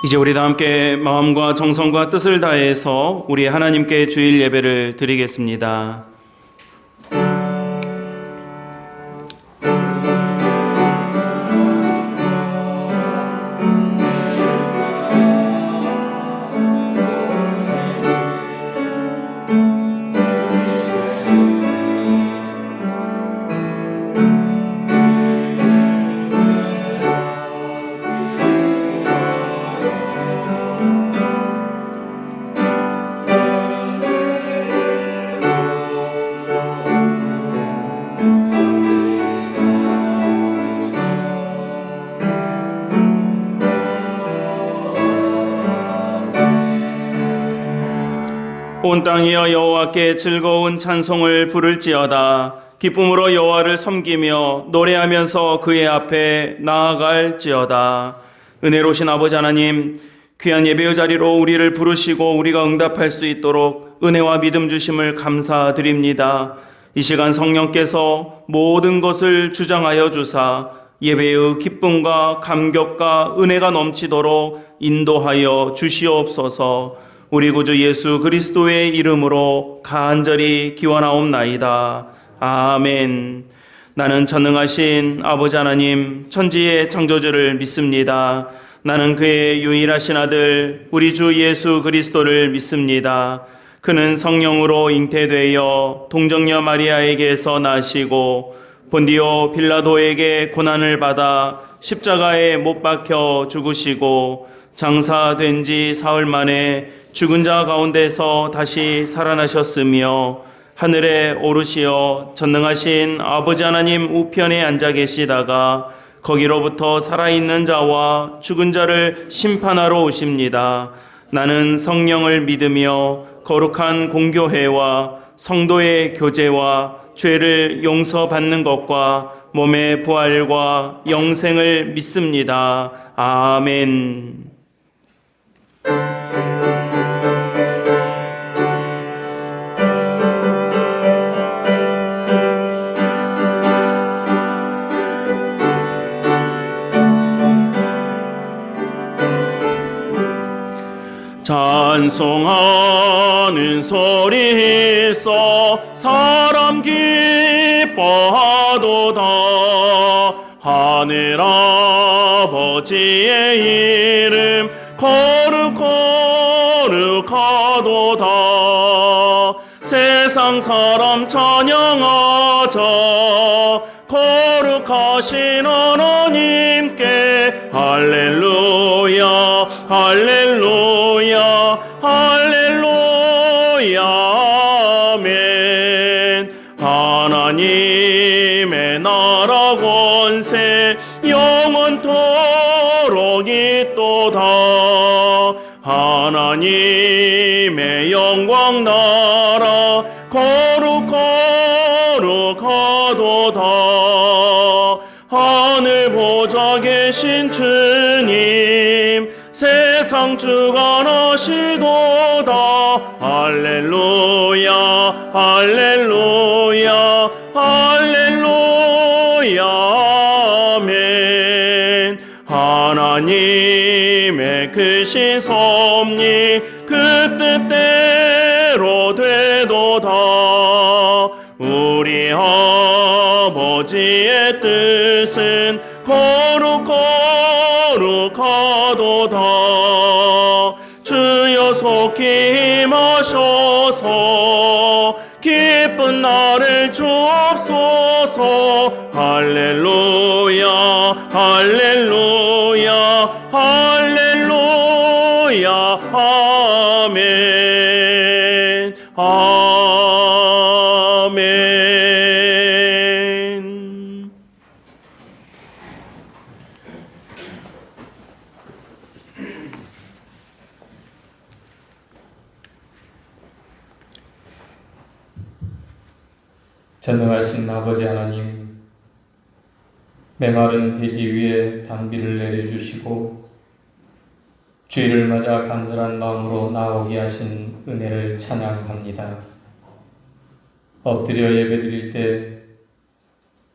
이제 우리 다 함께 마음과 정성과 뜻을 다해서 우리 하나님께 주일 예배를 드리겠습니다. 온 땅이여 여호와께 즐거운 찬송을 부를지어다. 기쁨으로 여호와를 섬기며 노래하면서 그의 앞에 나아갈지어다. 은혜로우신 아버지 하나님, 귀한 예배의 자리로 우리를 부르시고 우리가 응답할 수 있도록 은혜와 믿음 주심을 감사드립니다. 이 시간 성령께서 모든 것을 주장하여 주사 예배의 기쁨과 감격과 은혜가 넘치도록 인도하여 주시옵소서. 우리 구주 예수 그리스도의 이름으로 간절히 기원하옵나이다. 아멘. 나는 전능하신 아버지 하나님 천지의 창조주를 믿습니다. 나는 그의 유일하신 아들 우리 주 예수 그리스도를 믿습니다. 그는 성령으로 잉태되어 동정녀 마리아에게서 나시고 본디오 빌라도에게 고난을 받아 십자가에 못 박혀 죽으시고 장사된 지 사흘 만에 죽은 자 가운데서 다시 살아나셨으며 하늘에 오르시어 전능하신 아버지 하나님 우편에 앉아 계시다가 거기로부터 살아있는 자와 죽은 자를 심판하러 오십니다. 나는 성령을 믿으며 거룩한 공교회와 성도의 교제와 죄를 용서받는 것과 몸의 부활과 영생을 믿습니다. 아멘. 찬송하는 소리 있어 사람 기뻐하도다. 하늘 아버지의 이름 거룩하도다. 세상 사람 찬양하자. 거룩하신 하나님께 할렐루야 할렐루야 할렐루야 아멘. 하나님의 나라 권세 영원토록 있도다. 하나님의 영광 나라 거룩하도다. 하늘 보좌 계신 주님 세상 주관하시도다. 할렐루야 할렐루야 할렐루야 아멘. 하나님의 크신 섭리 그 뜻대로 되도다. 우리 아버지의 뜻은 거룩하도다. 주여 속히 임하셔서 기쁜 날을 주옵소서. 할렐루야 할렐루야 할렐루야 아멘 아멘. 전능하신 아버지 하나님, 메마른 대지 위에 단비를 내려주시고 죄를 맞아 간절한 마음으로 나오게 하신 은혜를 찬양합니다. 엎드려 예배드릴 때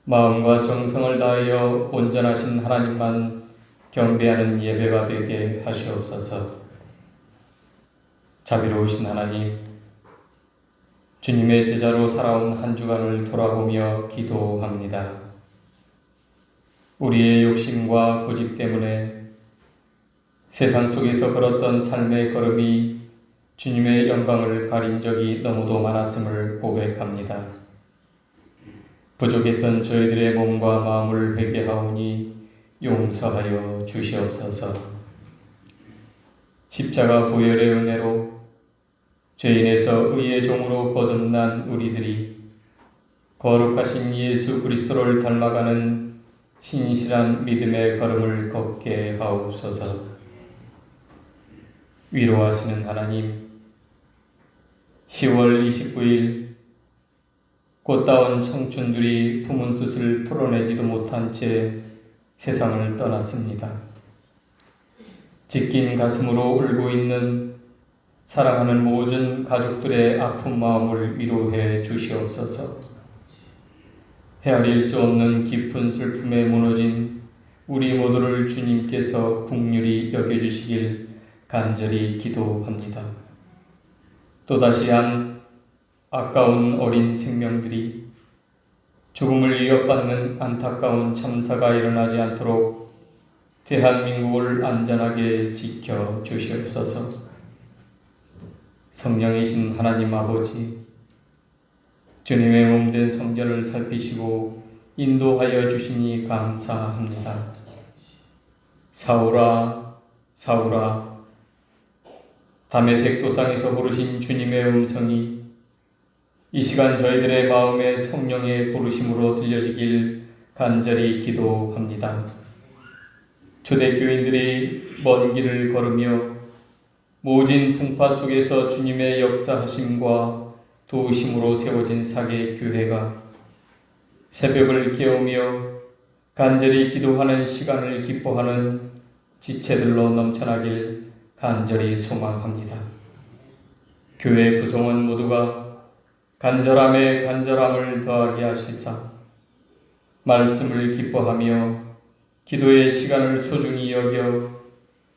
마음과 정성을 다하여 온전하신 하나님만 경배하는 예배가 되게 하시옵소서. 자비로우신 하나님, 주님의 제자로 살아온 한 주간을 돌아보며 기도합니다. 우리의 욕심과 고집 때문에 세상 속에서 걸었던 삶의 걸음이 주님의 영광을 가린 적이 너무도 많았음을 고백합니다. 부족했던 저희들의 몸과 마음을 회개하오니 용서하여 주시옵소서. 십자가 보혈의 은혜로 죄인에서 의의 종으로 거듭난 우리들이 거룩하신 예수 그리스도를 닮아가는 신실한 믿음의 걸음을 걷게 하옵소서. 위로하시는 하나님, 10월 29일 꽃다운 청춘들이 품은 뜻을 풀어내지도 못한 채 세상을 떠났습니다. 찢긴 가슴으로 울고 있는 사랑하는 모든 가족들의 아픈 마음을 위로해 주시옵소서. 헤아릴 수 없는 깊은 슬픔에 무너진 우리 모두를 주님께서 긍휼히 여겨주시길 간절히 기도합니다. 또다시 한 아까운 어린 생명들이 죽음을 위협받는 안타까운 참사가 일어나지 않도록 대한민국을 안전하게 지켜 주시옵소서. 성령이신 하나님 아버지, 주님의 몸된 성전을 살피시고 인도하여 주시니 감사합니다. 사울아, 사울아, 다메섹 도상에서 부르신 주님의 음성이 이 시간 저희들의 마음에 성령의 부르심으로 들려지길 간절히 기도합니다. 초대교인들이 먼 길을 걸으며 모진 풍파 속에서 주님의 역사하심과 도우심으로 세워진 사계 교회가 새벽을 깨우며 간절히 기도하는 시간을 기뻐하는 지체들로 넘쳐나길 간절히 소망합니다. 교회 구성원 모두가 간절함에 간절함을 더하게 하시사 말씀을 기뻐하며 기도의 시간을 소중히 여겨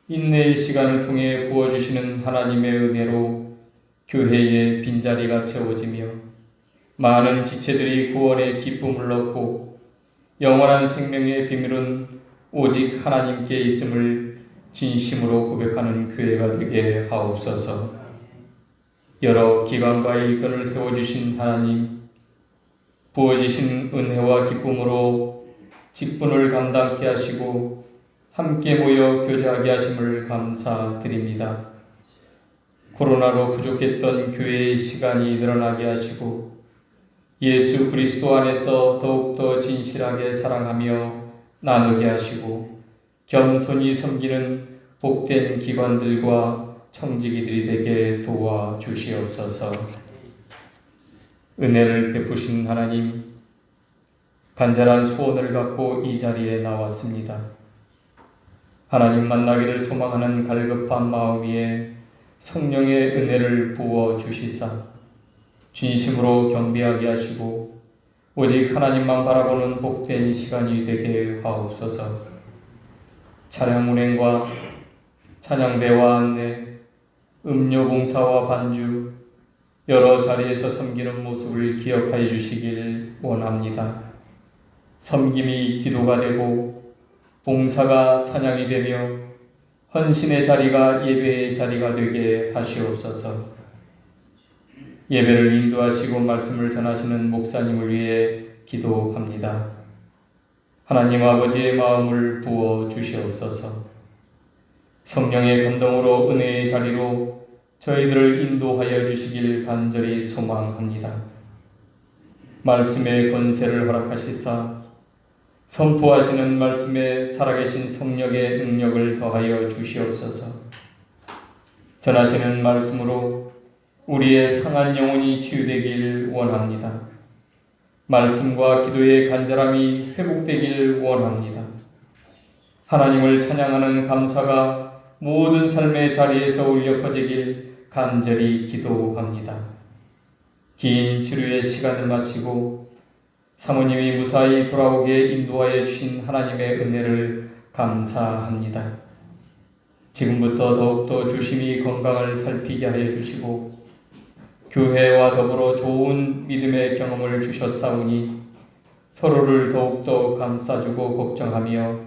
인내의 시간을 통해 부어주시는 하나님의 은혜로 교회의 빈자리가 채워지며 많은 지체들이 구원의 기쁨을 얻고 영원한 생명의 비밀은 오직 하나님께 있음을 진심으로 고백하는 교회가 되게 하옵소서. 여러 기관과 일꾼을 세워주신 하나님, 부어주신 은혜와 기쁨으로 직분을 감당케 하시고 함께 모여 교제하게 하심을 감사드립니다. 코로나로 부족했던 교회의 시간이 늘어나게 하시고 예수 그리스도 안에서 더욱더 진실하게 사랑하며 나누게 하시고 겸손히 섬기는 복된 기관들과 청지기들이 되게 도와주시옵소서. 은혜를 베푸신 하나님, 간절한 소원을 갖고 이 자리에 나왔습니다. 하나님 만나기를 소망하는 갈급한 마음 위에 성령의 은혜를 부어 주시사 진심으로 경배하게 하시고 오직 하나님만 바라보는 복된 시간이 되게 하옵소서. 차량 운행과 찬양대와 안내, 음료 봉사와 반주, 여러 자리에서 섬기는 모습을 기억하여 주시길 원합니다. 섬김이 기도가 되고 봉사가 찬양이 되며 헌신의 자리가 예배의 자리가 되게 하시옵소서. 예배를 인도하시고 말씀을 전하시는 목사님을 위해 기도합니다. 하나님 아버지의 마음을 부어 주시옵소서. 성령의 감동으로 은혜의 자리로 저희들을 인도하여 주시길 간절히 소망합니다. 말씀의 권세를 허락하시사 선포하시는 말씀에 살아계신 성령의 능력을 더하여 주시옵소서. 전하시는 말씀으로 우리의 상한 영혼이 치유되길 원합니다. 말씀과 기도의 간절함이 회복되길 원합니다. 하나님을 찬양하는 감사가 모든 삶의 자리에서 울려 퍼지길 간절히 기도합니다. 긴 치료의 시간을 마치고 사모님이 무사히 돌아오게 인도하여 주신 하나님의 은혜를 감사합니다. 지금부터 더욱더 주심이 건강을 살피게 하여 주시고 교회와 더불어 좋은 믿음의 경험을 주셨사오니 서로를 더욱더 감싸주고 걱정하며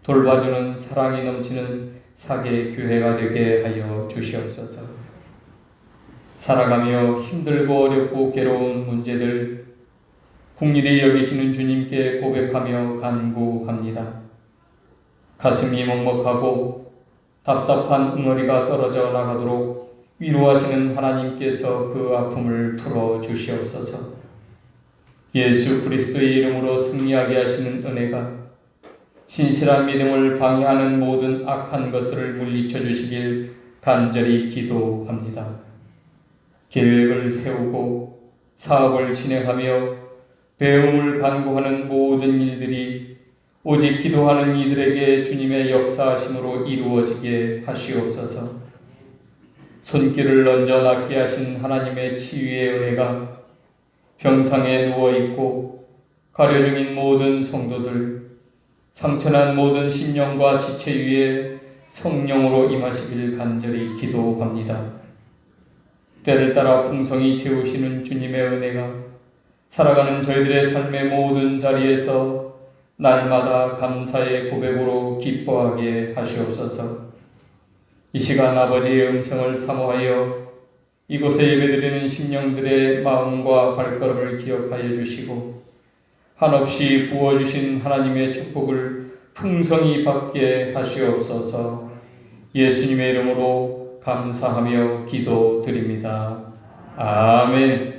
돌봐주는 사랑이 넘치는 사계 교회가 되게 하여 주시옵소서. 살아가며 힘들고 어렵고 괴로운 문제들 국리를 여기시는 주님께 고백하며 간구합니다. 가슴이 먹먹하고 답답한 응어리가 떨어져 나가도록 위로하시는 하나님께서 그 아픔을 풀어 주시옵소서. 예수 그리스도의 이름으로 승리하게 하시는 은혜가 신실한 믿음을 방해하는 모든 악한 것들을 물리쳐 주시길 간절히 기도합니다. 계획을 세우고 사업을 진행하며 배움을 간구하는 모든 일들이 오직 기도하는 이들에게 주님의 역사하심으로 이루어지게 하시옵소서. 손길을 얹어 낫게 하신 하나님의 치유의 은혜가 병상에 누워있고 가려 중인 모든 성도들, 상처난 모든 심령과 지체 위에 성령으로 임하시길 간절히 기도합니다. 때를 따라 풍성히 채우시는 주님의 은혜가 살아가는 저희들의 삶의 모든 자리에서 날마다 감사의 고백으로 기뻐하게 하시옵소서. 이 시간 아버지의 음성을 사모하여 이곳에 예배드리는 심령들의 마음과 발걸음을 기억하여 주시고 한없이 부어주신 하나님의 축복을 풍성히 받게 하시옵소서. 예수님의 이름으로 감사하며 기도드립니다. 아멘.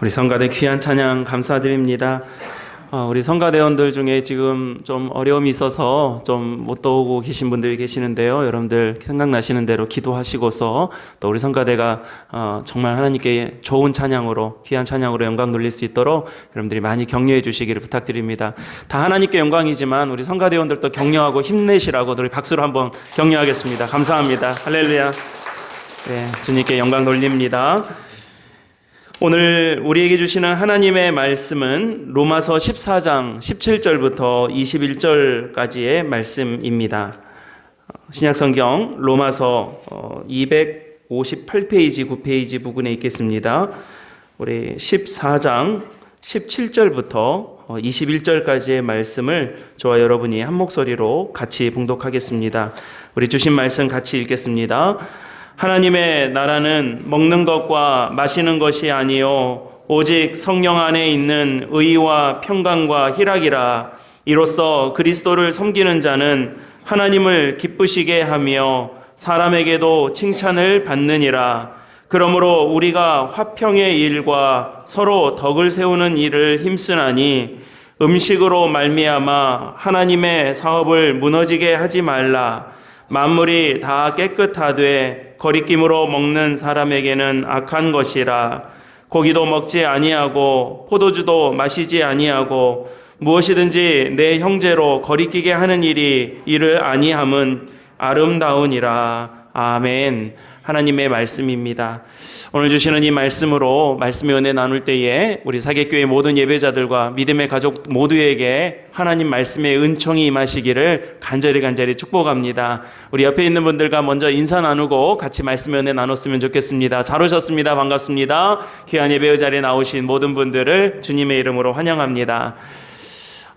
우리 성가대 귀한 찬양 감사드립니다. 우리 성가대원들 중에 지금 좀 어려움이 있어서 좀 못 오고 계신 분들이 계시는데요. 여러분들 생각나시는 대로 기도하시고서 또 우리 성가대가 정말 하나님께 좋은 찬양으로, 귀한 찬양으로 영광 돌릴 수 있도록 여러분들이 많이 격려해 주시기를 부탁드립니다. 다 하나님께 영광이지만 우리 성가대원들도 격려하고 힘내시라고 우리 박수로 한번 격려하겠습니다. 감사합니다. 할렐루야. 네, 주님께 영광 돌립니다. 오늘 우리에게 주시는 하나님의 말씀은 로마서 14장 17절부터 21절까지의 말씀입니다. 신약성경 로마서 258페이지 9페이지 부분에 있겠습니다. 우리 14장 17절부터 21절까지의 말씀을 저와 여러분이 한 목소리로 같이 봉독하겠습니다. 우리 주신 말씀 같이 읽겠습니다. 하나님의 나라는 먹는 것과 마시는 것이 아니요 오직 성령 안에 있는 의와 평강과 희락이라. 이로써 그리스도를 섬기는 자는 하나님을 기쁘시게 하며 사람에게도 칭찬을 받느니라. 그러므로 우리가 화평의 일과 서로 덕을 세우는 일을 힘쓰나니 음식으로 말미암아 하나님의 사업을 무너지게 하지 말라. 만물이 다 깨끗하되 거리낌으로 먹는 사람에게는 악한 것이라. 고기도 먹지 아니하고 포도주도 마시지 아니하고 무엇이든지 내 형제로 거리끼게 하는 일이 이를 아니함은 아름다우니라. 아멘. 하나님의 말씀입니다. 오늘 주시는 이 말씀으로 말씀의 은혜 나눌 때에 우리 사객교회 모든 예배자들과 믿음의 가족 모두에게 하나님 말씀의 은총이 임하시기를 간절히 축복합니다. 우리 옆에 있는 분들과 먼저 인사 나누고 같이 말씀의 은혜 나눴으면 좋겠습니다. 잘 오셨습니다. 반갑습니다. 귀한 예배의 자리에 나오신 모든 분들을 주님의 이름으로 환영합니다.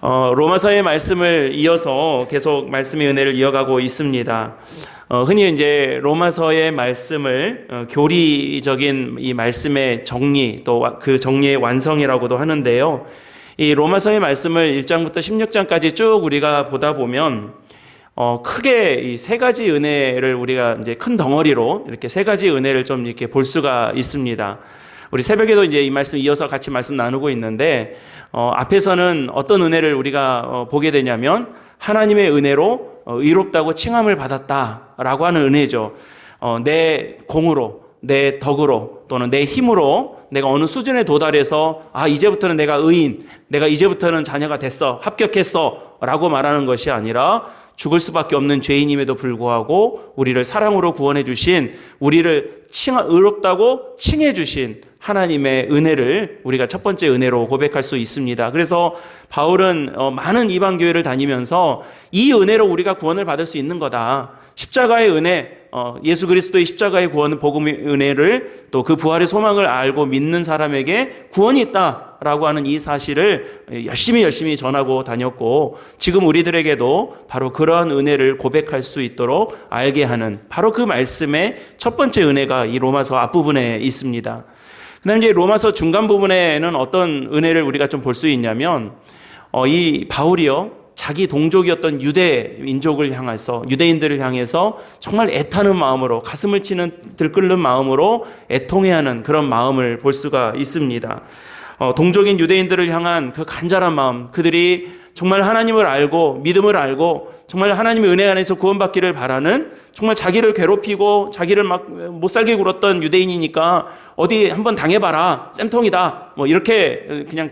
로마서의 말씀을 이어서 계속 말씀의 은혜를 이어가고 있습니다. 흔히 이제 로마서의 말씀을 교리적인 이 말씀의 정리, 또 그 정리의 완성이라고도 하는데요. 이 로마서의 말씀을 1장부터 16장까지 쭉 우리가 보다 보면 크게 이 세 가지 은혜를 우리가 이제 큰 덩어리로 이렇게 세 가지 은혜를 좀 이렇게 볼 수가 있습니다. 우리 새벽에도 이제 이 말씀 이어서 같이 말씀 나누고 있는데 앞에서는 어떤 은혜를 우리가 보게 되냐면 하나님의 은혜로 의롭다고 칭함을 받았다라고 하는 은혜죠. 내 공으로, 내 덕으로 또는 내 힘으로 내가 어느 수준에 도달해서 이제부터는 내가 의인, 내가 이제부터는 자녀가 됐어, 합격했어 라고 말하는 것이 아니라 죽을 수밖에 없는 죄인임에도 불구하고 우리를 사랑으로 구원해 주신, 우리를 의롭다고 칭해 주신 하나님의 은혜를 우리가 첫 번째 은혜로 고백할 수 있습니다. 그래서 바울은 많은 이방교회를 다니면서 이 은혜로 우리가 구원을 받을 수 있는 거다. 십자가의 은혜, 예수 그리스도의 십자가의 구원, 복음의 은혜를 또 그 부활의 소망을 알고 믿는 사람에게 구원이 있다라고 하는 이 사실을 열심히 전하고 다녔고, 지금 우리들에게도 바로 그러한 은혜를 고백할 수 있도록 알게 하는 바로 그 말씀의 첫 번째 은혜가 이 로마서 앞부분에 있습니다. 그 다음에 이제 로마서 중간 부분에는 어떤 은혜를 우리가 좀 볼 수 있냐면, 이 바울이요, 자기 동족이었던 유대 민족을 향해서, 유대인들을 향해서 정말 애타는 마음으로, 가슴을 치는 들끓는 마음으로 애통해하는 그런 마음을 볼 수가 있습니다. 동족인 유대인들을 향한 그 간절한 마음, 그들이 정말 하나님을 알고 믿음을 알고 정말 하나님의 은혜 안에서 구원받기를 바라는, 정말 자기를 괴롭히고 자기를 막 못살게 굴었던 유대인이니까 어디 한번 당해봐라, 쌤통이다, 뭐 이렇게 그냥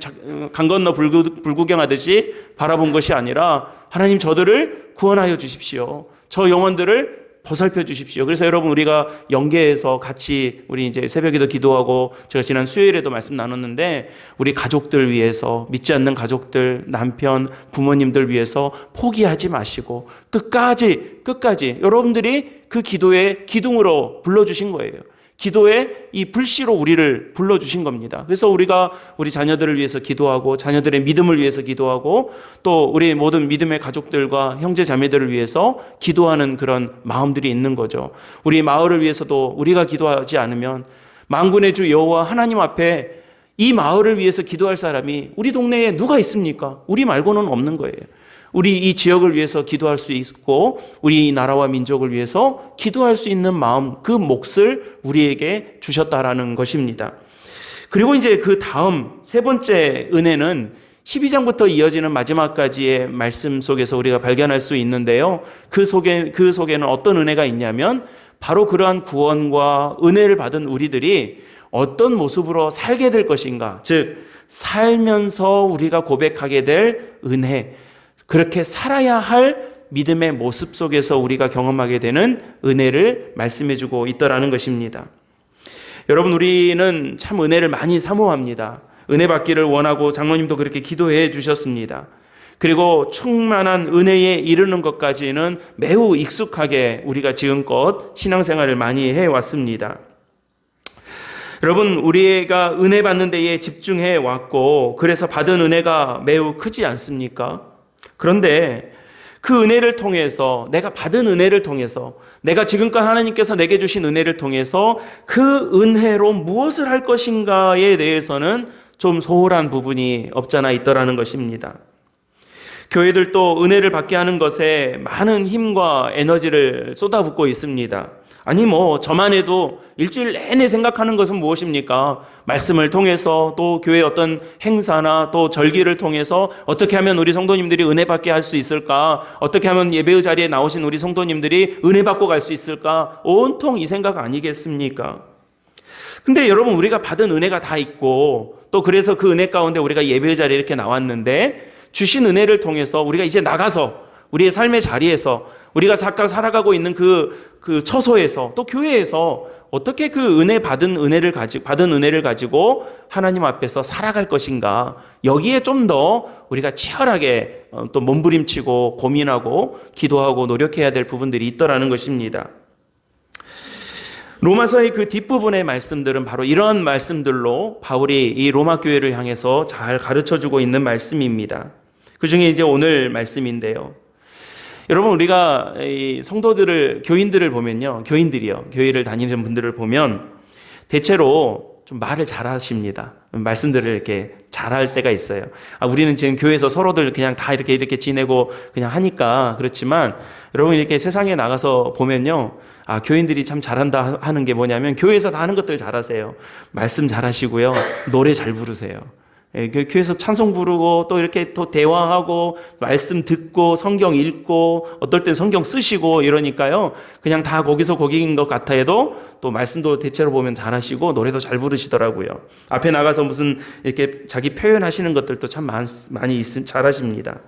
강 건너 불구경하듯이 바라본 것이 아니라, 하나님 저들을 구원하여 주십시오, 저 영혼들을 보살펴 주십시오. 그래서 여러분, 우리가 영계에서 같이 우리 이제 새벽에도 기도하고, 제가 지난 수요일에도 말씀 나눴는데, 우리 가족들 위해서, 믿지 않는 가족들, 남편, 부모님들 위해서 포기하지 마시고 끝까지 여러분들이 그 기도의 기둥으로 불러주신 거예요. 기도의 이 불씨로 우리를 불러주신 겁니다. 그래서 우리가 우리 자녀들을 위해서 기도하고, 자녀들의 믿음을 위해서 기도하고, 또 우리 모든 믿음의 가족들과 형제 자매들을 위해서 기도하는 그런 마음들이 있는 거죠. 우리 마을을 위해서도 우리가 기도하지 않으면 만군의 주 여호와 하나님 앞에 이 마을을 위해서 기도할 사람이 우리 동네에 누가 있습니까? 우리 말고는 없는 거예요. 우리 이 지역을 위해서 기도할 수 있고, 우리 이 나라와 민족을 위해서 기도할 수 있는 마음, 그 몫을 우리에게 주셨다라는 것입니다. 그리고 이제 그 다음 세 번째 은혜는 12장부터 이어지는 마지막까지의 말씀 속에서 우리가 발견할 수 있는데요. 그 속에는 어떤 은혜가 있냐면 바로 그러한 구원과 은혜를 받은 우리들이 어떤 모습으로 살게 될 것인가, 즉 살면서 우리가 고백하게 될 은혜, 그렇게 살아야 할 믿음의 모습 속에서 우리가 경험하게 되는 은혜를 말씀해주고 있더라는 것입니다. 여러분, 우리는 참 은혜를 많이 사모합니다. 은혜 받기를 원하고 장로님도 그렇게 기도해 주셨습니다. 그리고 충만한 은혜에 이르는 것까지는 매우 익숙하게 우리가 지금껏 신앙생활을 많이 해왔습니다. 여러분, 우리가 은혜 받는 데에 집중해 왔고 그래서 받은 은혜가 매우 크지 않습니까? 그런데 그 은혜를 통해서, 내가 받은 은혜를 통해서, 내가 지금껏 하나님께서 내게 주신 은혜를 통해서 그 은혜로 무엇을 할 것인가에 대해서는 좀 소홀한 부분이 없잖아 있더라는 것입니다. 교회들도 은혜를 받게 하는 것에 많은 힘과 에너지를 쏟아붓고 있습니다. 아니 저만 해도 일주일 내내 생각하는 것은 무엇입니까? 말씀을 통해서, 또 교회 어떤 행사나 또 절기를 통해서 어떻게 하면 우리 성도님들이 은혜 받게 할 수 있을까? 어떻게 하면 예배의 자리에 나오신 우리 성도님들이 은혜 받고 갈 수 있을까? 온통 이 생각 아니겠습니까? 근데 여러분, 우리가 받은 은혜가 다 있고 또 그래서 그 은혜 가운데 우리가 예배의 자리에 이렇게 나왔는데, 주신 은혜를 통해서 우리가 이제 나가서 우리의 삶의 자리에서 우리가 살아가고 있는 그 처소에서 또 교회에서 어떻게 그 받은 은혜를 가지고 하나님 앞에서 살아갈 것인가, 여기에 좀 더 우리가 치열하게 또 몸부림치고 고민하고 기도하고 노력해야 될 부분들이 있더라는 것입니다. 로마서의 그 뒷부분의 말씀들은 바로 이런 말씀들로 바울이 이 로마 교회를 향해서 잘 가르쳐주고 있는 말씀입니다. 그 중에 이제 오늘 말씀인데요. 여러분, 우리가 이 성도들을, 교인들을 보면요, 교회를 다니는 분들을 보면 대체로 좀 말을 잘하십니다. 말씀들을 이렇게 잘할 때가 있어요. 우리는 지금 교회에서 서로들 그냥 다 이렇게 지내고 그냥 하니까 그렇지만, 여러분 이렇게 세상에 나가서 보면요, 교인들이 참 잘한다 하는 게 뭐냐면, 교회에서 다 하는 것들 잘하세요. 말씀 잘하시고요, 노래 잘 부르세요. 교회에서 찬송 부르고 또 이렇게 또 대화하고 말씀 듣고 성경 읽고 어떨 땐 성경 쓰시고 이러니까요, 그냥 다 거기서 거기인 것 같아 해도 또 말씀도 대체로 보면 잘하시고 노래도 잘 부르시더라고요. 앞에 나가서 무슨 이렇게 자기 표현하시는 것들도 참 많이 잘하십니다.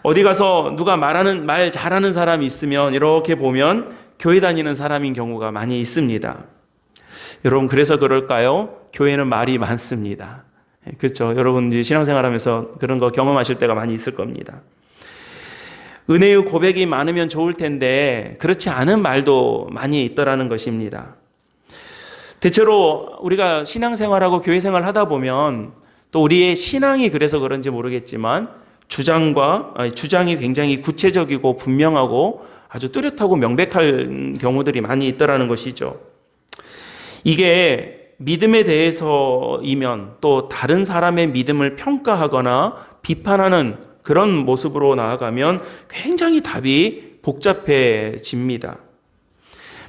어디 가서 누가 말 잘하는 사람이 있으면 이렇게 보면 교회 다니는 사람인 경우가 많이 있습니다. 여러분, 그래서 그럴까요? 교회는 말이 많습니다. 그렇죠. 여러분 이제 신앙생활하면서 그런 거 경험하실 때가 많이 있을 겁니다. 은혜의 고백이 많으면 좋을 텐데 그렇지 않은 말도 많이 있더라는 것입니다. 대체로 우리가 신앙생활하고 교회생활 하다 보면 또 우리의 신앙이 그래서 그런지 모르겠지만 주장이 굉장히 구체적이고 분명하고 아주 뚜렷하고 명백한 경우들이 많이 있더라는 것이죠. 이게 믿음에 대해서이면 또 다른 사람의 믿음을 평가하거나 비판하는 그런 모습으로 나아가면 굉장히 답이 복잡해집니다.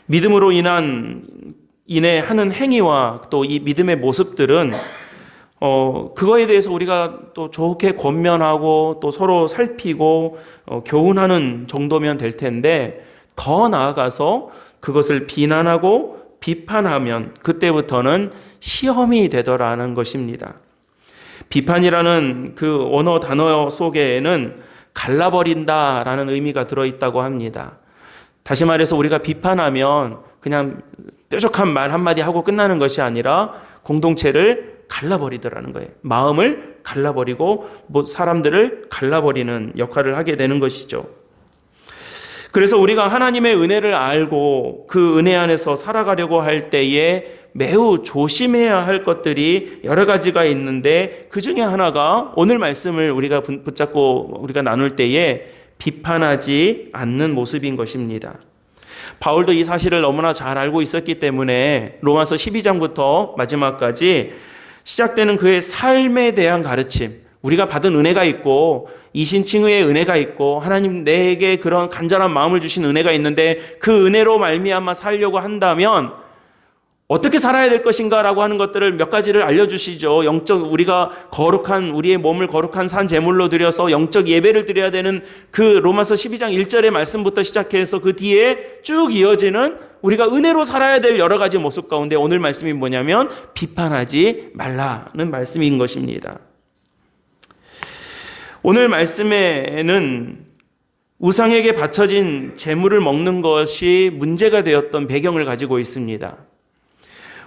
믿음으로 인해 하는 행위와 또 이 믿음의 모습들은 그거에 대해서 우리가 또 좋게 권면하고 또 서로 살피고 교훈하는 정도면 될 텐데, 더 나아가서 그것을 비난하고 비판하면 그때부터는 시험이 되더라는 것입니다. 비판이라는 그 언어 단어 속에는 갈라버린다라는 의미가 들어있다고 합니다. 다시 말해서 우리가 비판하면 그냥 뾰족한 말 한마디 하고 끝나는 것이 아니라 공동체를 갈라버리더라는 거예요. 마음을 갈라버리고 사람들을 갈라버리는 역할을 하게 되는 것이죠. 그래서 우리가 하나님의 은혜를 알고 그 은혜 안에서 살아가려고 할 때에 매우 조심해야 할 것들이 여러 가지가 있는데, 그 중에 하나가 오늘 말씀을 우리가 붙잡고 우리가 나눌 때에 비판하지 않는 모습인 것입니다. 바울도 이 사실을 너무나 잘 알고 있었기 때문에 로마서 12장부터 마지막까지 시작되는 그의 삶에 대한 가르침, 우리가 받은 은혜가 있고 이신칭의의 은혜가 있고 하나님 내게 그런 간절한 마음을 주신 은혜가 있는데 그 은혜로 말미암아 살려고 한다면 어떻게 살아야 될 것인가라고 하는 것들을 몇 가지를 알려주시죠. 우리가 우리의 몸을 거룩한 산 제물로 드려서 영적 예배를 드려야 되는 그 로마서 12장 1절의 말씀부터 시작해서 그 뒤에 쭉 이어지는 우리가 은혜로 살아야 될 여러 가지 모습 가운데 오늘 말씀이 뭐냐면 비판하지 말라는 말씀인 것입니다. 오늘 말씀에는 우상에게 바쳐진 제물을 먹는 것이 문제가 되었던 배경을 가지고 있습니다.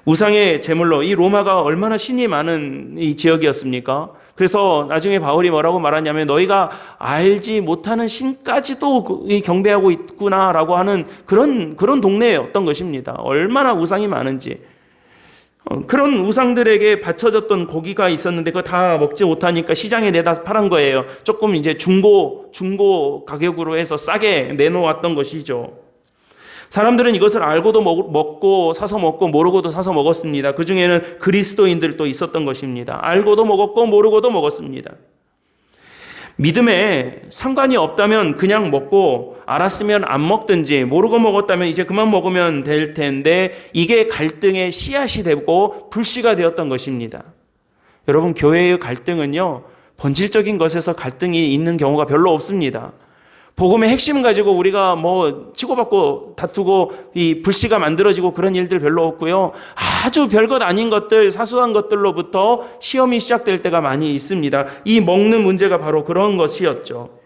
우상의 제물로 이 로마가 얼마나 신이 많은 이 지역이었습니까? 그래서 나중에 바울이 뭐라고 말하냐면 너희가 알지 못하는 신까지도 경배하고 있구나라고 하는 그런 동네였던 것입니다. 얼마나 우상이 많은지. 그런 우상들에게 바쳐졌던 고기가 있었는데 그거 다 먹지 못하니까 시장에 내다 팔은 거예요. 조금 이제 중고 가격으로 해서 싸게 내놓았던 것이죠. 사람들은 이것을 알고도 먹고 사서 먹고 모르고도 사서 먹었습니다. 그 중에는 그리스도인들도 있었던 것입니다. 알고도 먹었고 모르고도 먹었습니다. 믿음에 상관이 없다면 그냥 먹고 알았으면 안 먹든지 모르고 먹었다면 이제 그만 먹으면 될 텐데 이게 갈등의 씨앗이 되고 불씨가 되었던 것입니다. 여러분, 교회의 갈등은요, 본질적인 것에서 갈등이 있는 경우가 별로 없습니다. 복음의 핵심 가지고 우리가 뭐 치고받고 다투고 이 불씨가 만들어지고 그런 일들 별로 없고요. 아주 별것 아닌 것들, 사소한 것들로부터 시험이 시작될 때가 많이 있습니다. 이 먹는 문제가 바로 그런 것이었죠.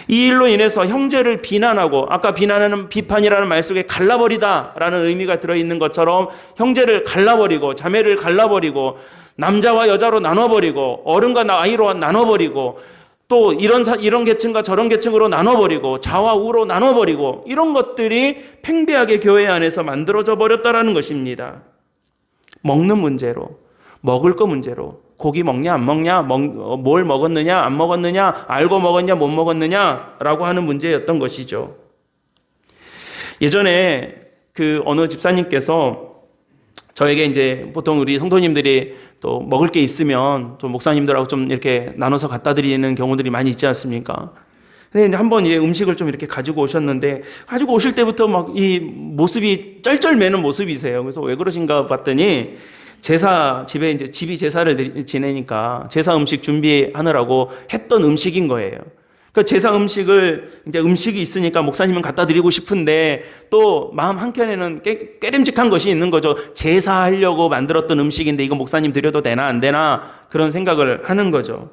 이 일로 인해서 형제를 비난하고, 아까 비난하는 비판이라는 말 속에 갈라버리다라는 의미가 들어있는 것처럼 형제를 갈라버리고 자매를 갈라버리고 남자와 여자로 나눠버리고 어른과 아이로 나눠버리고 또 이런 계층과 저런 계층으로 나눠버리고 좌와 우로 나눠버리고 이런 것들이 팽배하게 교회 안에서 만들어져 버렸다라는 것입니다. 먹는 문제로, 먹을 거 문제로, 고기 먹냐 안 먹냐, 뭘 먹었느냐 안 먹었느냐, 알고 먹었냐 못 먹었느냐라고 하는 문제였던 것이죠. 예전에 그 어느 집사님께서 저에게 이제 보통 우리 성도님들이 또 먹을 게 있으면 또 목사님들하고 좀 이렇게 나눠서 갖다 드리는 경우들이 많이 있지 않습니까? 근데 한번 이제 음식을 좀 이렇게 가지고 오셨는데 가지고 오실 때부터 막 이 모습이 쩔쩔매는 모습이세요. 그래서 왜 그러신가 봤더니 집이 제사를 지내니까 제사 음식 준비하느라고 했던 음식인 거예요. 그 제사 음식을 이제 음식이 있으니까 목사님은 갖다 드리고 싶은데 또 마음 한켠에는 깨름직한 것이 있는 거죠. 제사하려고 만들었던 음식인데 이거 목사님 드려도 되나 안 되나 그런 생각을 하는 거죠.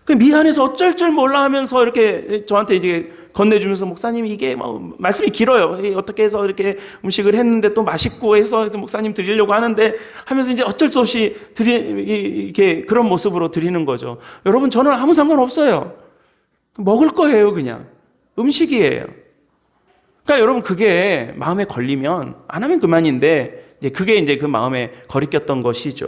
그 미안해서 어쩔 줄 몰라 하면서 이렇게 저한테 이제 건네주면서 목사님 이게 말씀이 길어요. 어떻게 해서 이렇게 음식을 했는데 또 맛있고 해서 목사님 드리려고 하는데 하면서 이제 어쩔 수 없이 이렇게 그런 모습으로 드리는 거죠. 여러분, 저는 아무 상관없어요. 먹을 거예요, 그냥. 음식이에요. 그러니까 여러분, 그게 마음에 걸리면 안 하면 그만인데, 그게 이제 그 마음에 거리꼈던 것이죠.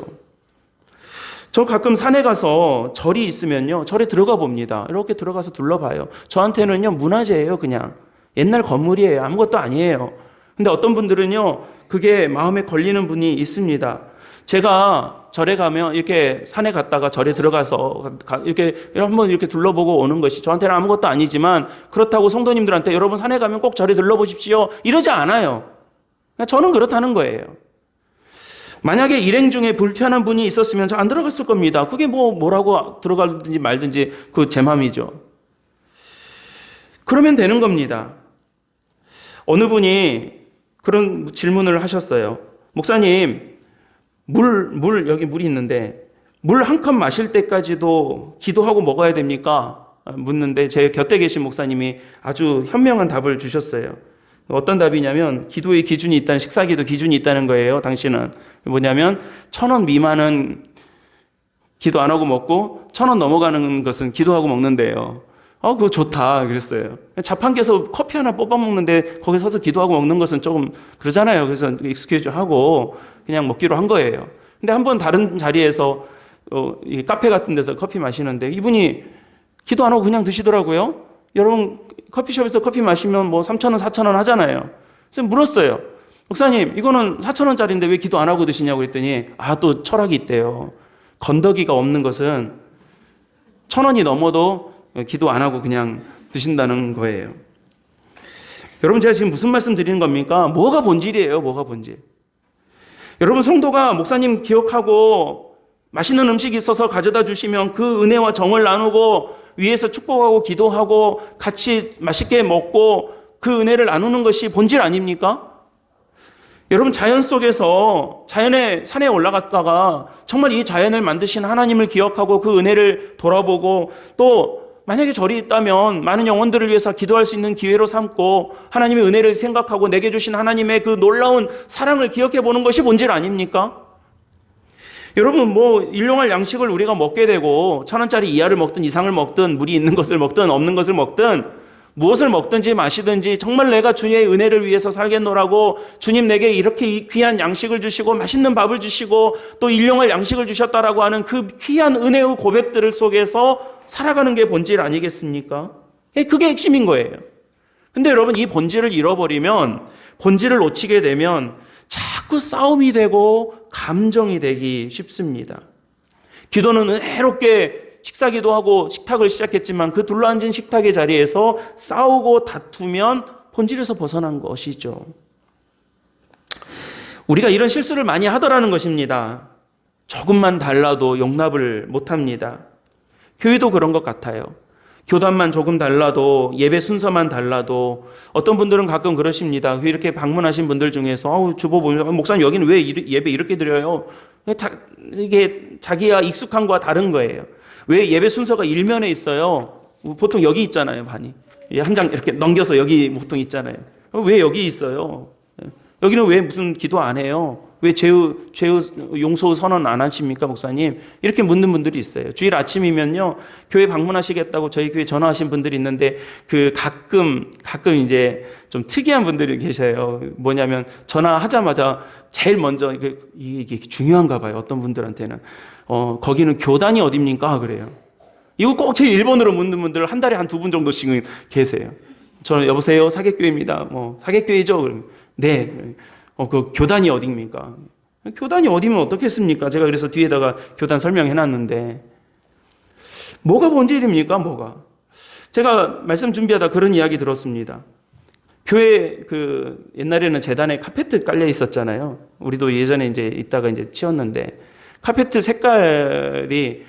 저 가끔 산에 가서 절이 있으면요, 절에 들어가 봅니다. 이렇게 들어가서 둘러봐요. 저한테는요, 문화재예요, 그냥. 옛날 건물이에요. 아무것도 아니에요. 근데 어떤 분들은요, 그게 마음에 걸리는 분이 있습니다. 제가 절에 가면 이렇게 산에 갔다가 절에 들어가서 이렇게 한번 이렇게 둘러보고 오는 것이 저한테는 아무것도 아니지만 그렇다고 성도님들한테 여러분 산에 가면 꼭 절에 들러보십시오 이러지 않아요. 저는 그렇다는 거예요. 만약에 일행 중에 불편한 분이 있었으면 저 안 들어갔을 겁니다. 그게 뭐라고 들어가든지 말든지 그 제 맘이죠. 그러면 되는 겁니다. 어느 분이 그런 질문을 하셨어요. 목사님, 여기 물이 있는데, 물 한 컵 마실 때까지도 기도하고 먹어야 됩니까? 묻는데, 제 곁에 계신 목사님이 아주 현명한 답을 주셨어요. 어떤 답이냐면, 기도의 기준이 있다는, 식사기도 기준이 있다는 거예요, 당신은. 뭐냐면, 1,000원 미만은 기도 안 하고 먹고, 1,000원 넘어가는 것은 기도하고 먹는데요. 그거 좋다. 그랬어요. 자판기에서 커피 하나 뽑아 먹는데 거기 서서 기도하고 먹는 것은 조금 그러잖아요. 그래서 익스큐즈 하고 그냥 먹기로 한 거예요. 근데 한번 다른 자리에서 이 카페 같은 데서 커피 마시는데 이분이 기도 안 하고 그냥 드시더라고요. 여러분, 커피숍에서 커피 마시면 뭐 3,000원, 4,000원 하잖아요. 그래서 물었어요. 목사님, 이거는 4,000원짜리인데 왜 기도 안 하고 드시냐고 그랬더니 또 철학이 있대요. 건더기가 없는 것은 1,000원이 넘어도 기도 안 하고 그냥 드신다는 거예요. 여러분, 제가 지금 무슨 말씀 드리는 겁니까? 뭐가 본질이에요? 뭐가 본질? 여러분, 성도가 목사님 기억하고 맛있는 음식이 있어서 가져다 주시면 그 은혜와 정을 나누고 위에서 축복하고 기도하고 같이 맛있게 먹고 그 은혜를 나누는 것이 본질 아닙니까? 여러분, 자연 속에서 자연의 산에 올라갔다가 정말 이 자연을 만드신 하나님을 기억하고 그 은혜를 돌아보고, 또 만약에 절이 있다면 많은 영혼들을 위해서 기도할 수 있는 기회로 삼고 하나님의 은혜를 생각하고 내게 주신 하나님의 그 놀라운 사랑을 기억해 보는 것이 본질 아닙니까? 여러분, 뭐 일용할 양식을 우리가 먹게 되고 1,000원짜리 이하를 먹든 이상을 먹든 물이 있는 것을 먹든 없는 것을 먹든 무엇을 먹든지 마시든지 정말 내가 주님의 은혜를 위해서 살겠노라고 주님 내게 이렇게 귀한 양식을 주시고 맛있는 밥을 주시고 또 일용할 양식을 주셨다라고 하는 그 귀한 은혜의 고백들을 속에서 살아가는 게 본질 아니겠습니까? 그게 핵심인 거예요. 근데 여러분, 이 본질을 잃어버리면, 본질을 놓치게 되면 자꾸 싸움이 되고 감정이 되기 쉽습니다. 기도는 은혜롭게 식사기도 하고 식탁을 시작했지만 그 둘러앉은 식탁의 자리에서 싸우고 다투면 본질에서 벗어난 것이죠. 우리가 이런 실수를 많이 하더라는 것입니다. 조금만 달라도 용납을 못합니다. 교회도 그런 것 같아요. 교단만 조금 달라도, 예배 순서만 달라도, 어떤 분들은 가끔 그러십니다. 이렇게 방문하신 분들 중에서 주보 보면 목사님 여기는 왜 예배 이렇게 드려요? 이게 자기가 익숙한 거와 다른 거예요. 왜 예배 순서가 일면에 있어요? 보통 여기 있잖아요, 반이. 한 장 이렇게 넘겨서 여기 보통 있잖아요. 왜 여기 있어요? 여기는 왜 무슨 기도 안 해요? 왜 죄의 용서 선언 안 하십니까, 목사님? 이렇게 묻는 분들이 있어요. 주일 아침이면요, 교회 방문하시겠다고 저희 교회 전화하신 분들이 있는데, 가끔 이제 좀 특이한 분들이 계세요. 뭐냐면, 전화하자마자 제일 먼저, 이게 중요한가 봐요, 어떤 분들한테는. 거기는 교단이 어딥니까? 그래요. 이거 꼭 제일 1번으로 묻는 분들 한 달에 한 2분 정도씩은 계세요. 저는 여보세요, 사객교회입니다. 사객교회죠? 그러면 네. 그 교단이 어딥니까? 교단이 어디면 어떻겠습니까? 제가 그래서 뒤에다가 교단 설명해 놨는데, 뭐가 본질입니까? 뭐가? 제가 말씀 준비하다 그런 이야기 들었습니다. 교회 옛날에는 재단에 카페트 깔려 있었잖아요. 우리도 예전에 이제 있다가 이제 치웠는데, 카페트 색깔이,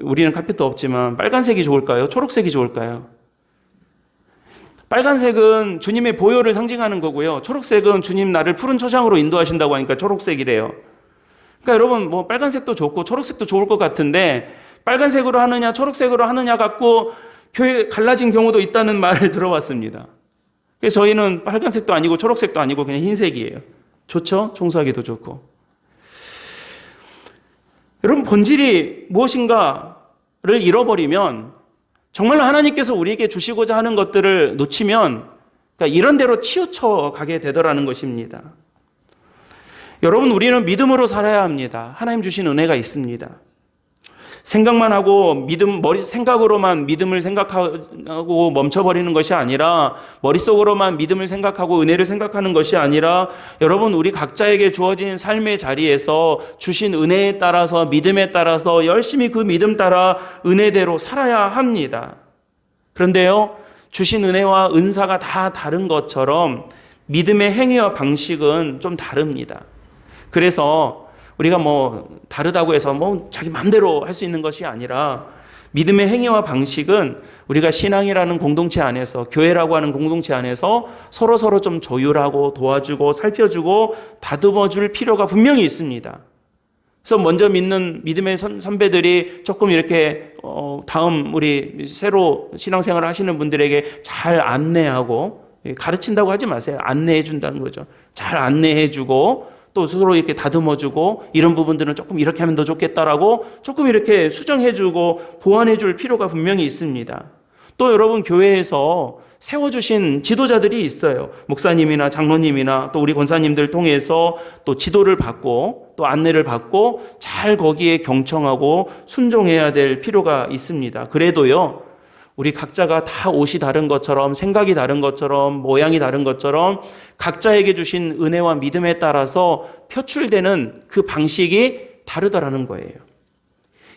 우리는 카페트 없지만 빨간색이 좋을까요? 초록색이 좋을까요? 빨간색은 주님의 보혈을 상징하는 거고요. 초록색은 주님 나를 푸른 초장으로 인도하신다고 하니까 초록색이래요. 그러니까 여러분, 뭐 빨간색도 좋고 초록색도 좋을 것 같은데, 빨간색으로 하느냐 초록색으로 하느냐 갖고 교회 갈라진 경우도 있다는 말을 들어봤습니다. 그래서 저희는 빨간색도 아니고 초록색도 아니고 그냥 흰색이에요. 좋죠? 청소하기도 좋고. 여러분, 본질이 무엇인가를 잃어버리면, 정말로 하나님께서 우리에게 주시고자 하는 것들을 놓치면, 그러니까 이런 대로 치우쳐 가게 되더라는 것입니다. 여러분, 우리는 믿음으로 살아야 합니다. 하나님 주신 은혜가 있습니다. 생각만 하고 생각으로만 믿음을 생각하고 멈춰버리는 것이 아니라, 머릿속으로만 믿음을 생각하고 은혜를 생각하는 것이 아니라, 여러분, 우리 각자에게 주어진 삶의 자리에서 주신 은혜에 따라서, 믿음에 따라서 열심히 그 믿음 따라 은혜대로 살아야 합니다. 그런데요, 주신 은혜와 은사가 다 다른 것처럼 믿음의 행위와 방식은 좀 다릅니다. 그래서 우리가 다르다고 해서 자기 마음대로 할 수 있는 것이 아니라, 믿음의 행위와 방식은 우리가 신앙이라는 공동체 안에서, 교회라고 하는 공동체 안에서 서로 좀 조율하고 도와주고 살펴주고 다듬어 줄 필요가 분명히 있습니다. 그래서 먼저 믿는 믿음의 선배들이 조금 이렇게 다음 우리 새로 신앙생활을 하시는 분들에게 잘 안내하고, 가르친다고 하지 마세요. 안내해 준다는 거죠. 잘 안내해 주고, 또 서로 이렇게 다듬어주고, 이런 부분들은 조금 이렇게 하면 더 좋겠다라고 조금 이렇게 수정해주고 보완해줄 필요가 분명히 있습니다. 또 여러분, 교회에서 세워주신 지도자들이 있어요. 목사님이나 장로님이나 또 우리 권사님들 통해서 또 지도를 받고 또 안내를 받고 잘 거기에 경청하고 순종해야 될 필요가 있습니다. 그래도요, 우리 각자가 다 옷이 다른 것처럼, 생각이 다른 것처럼, 모양이 다른 것처럼 각자에게 주신 은혜와 믿음에 따라서 표출되는 그 방식이 다르다라는 거예요.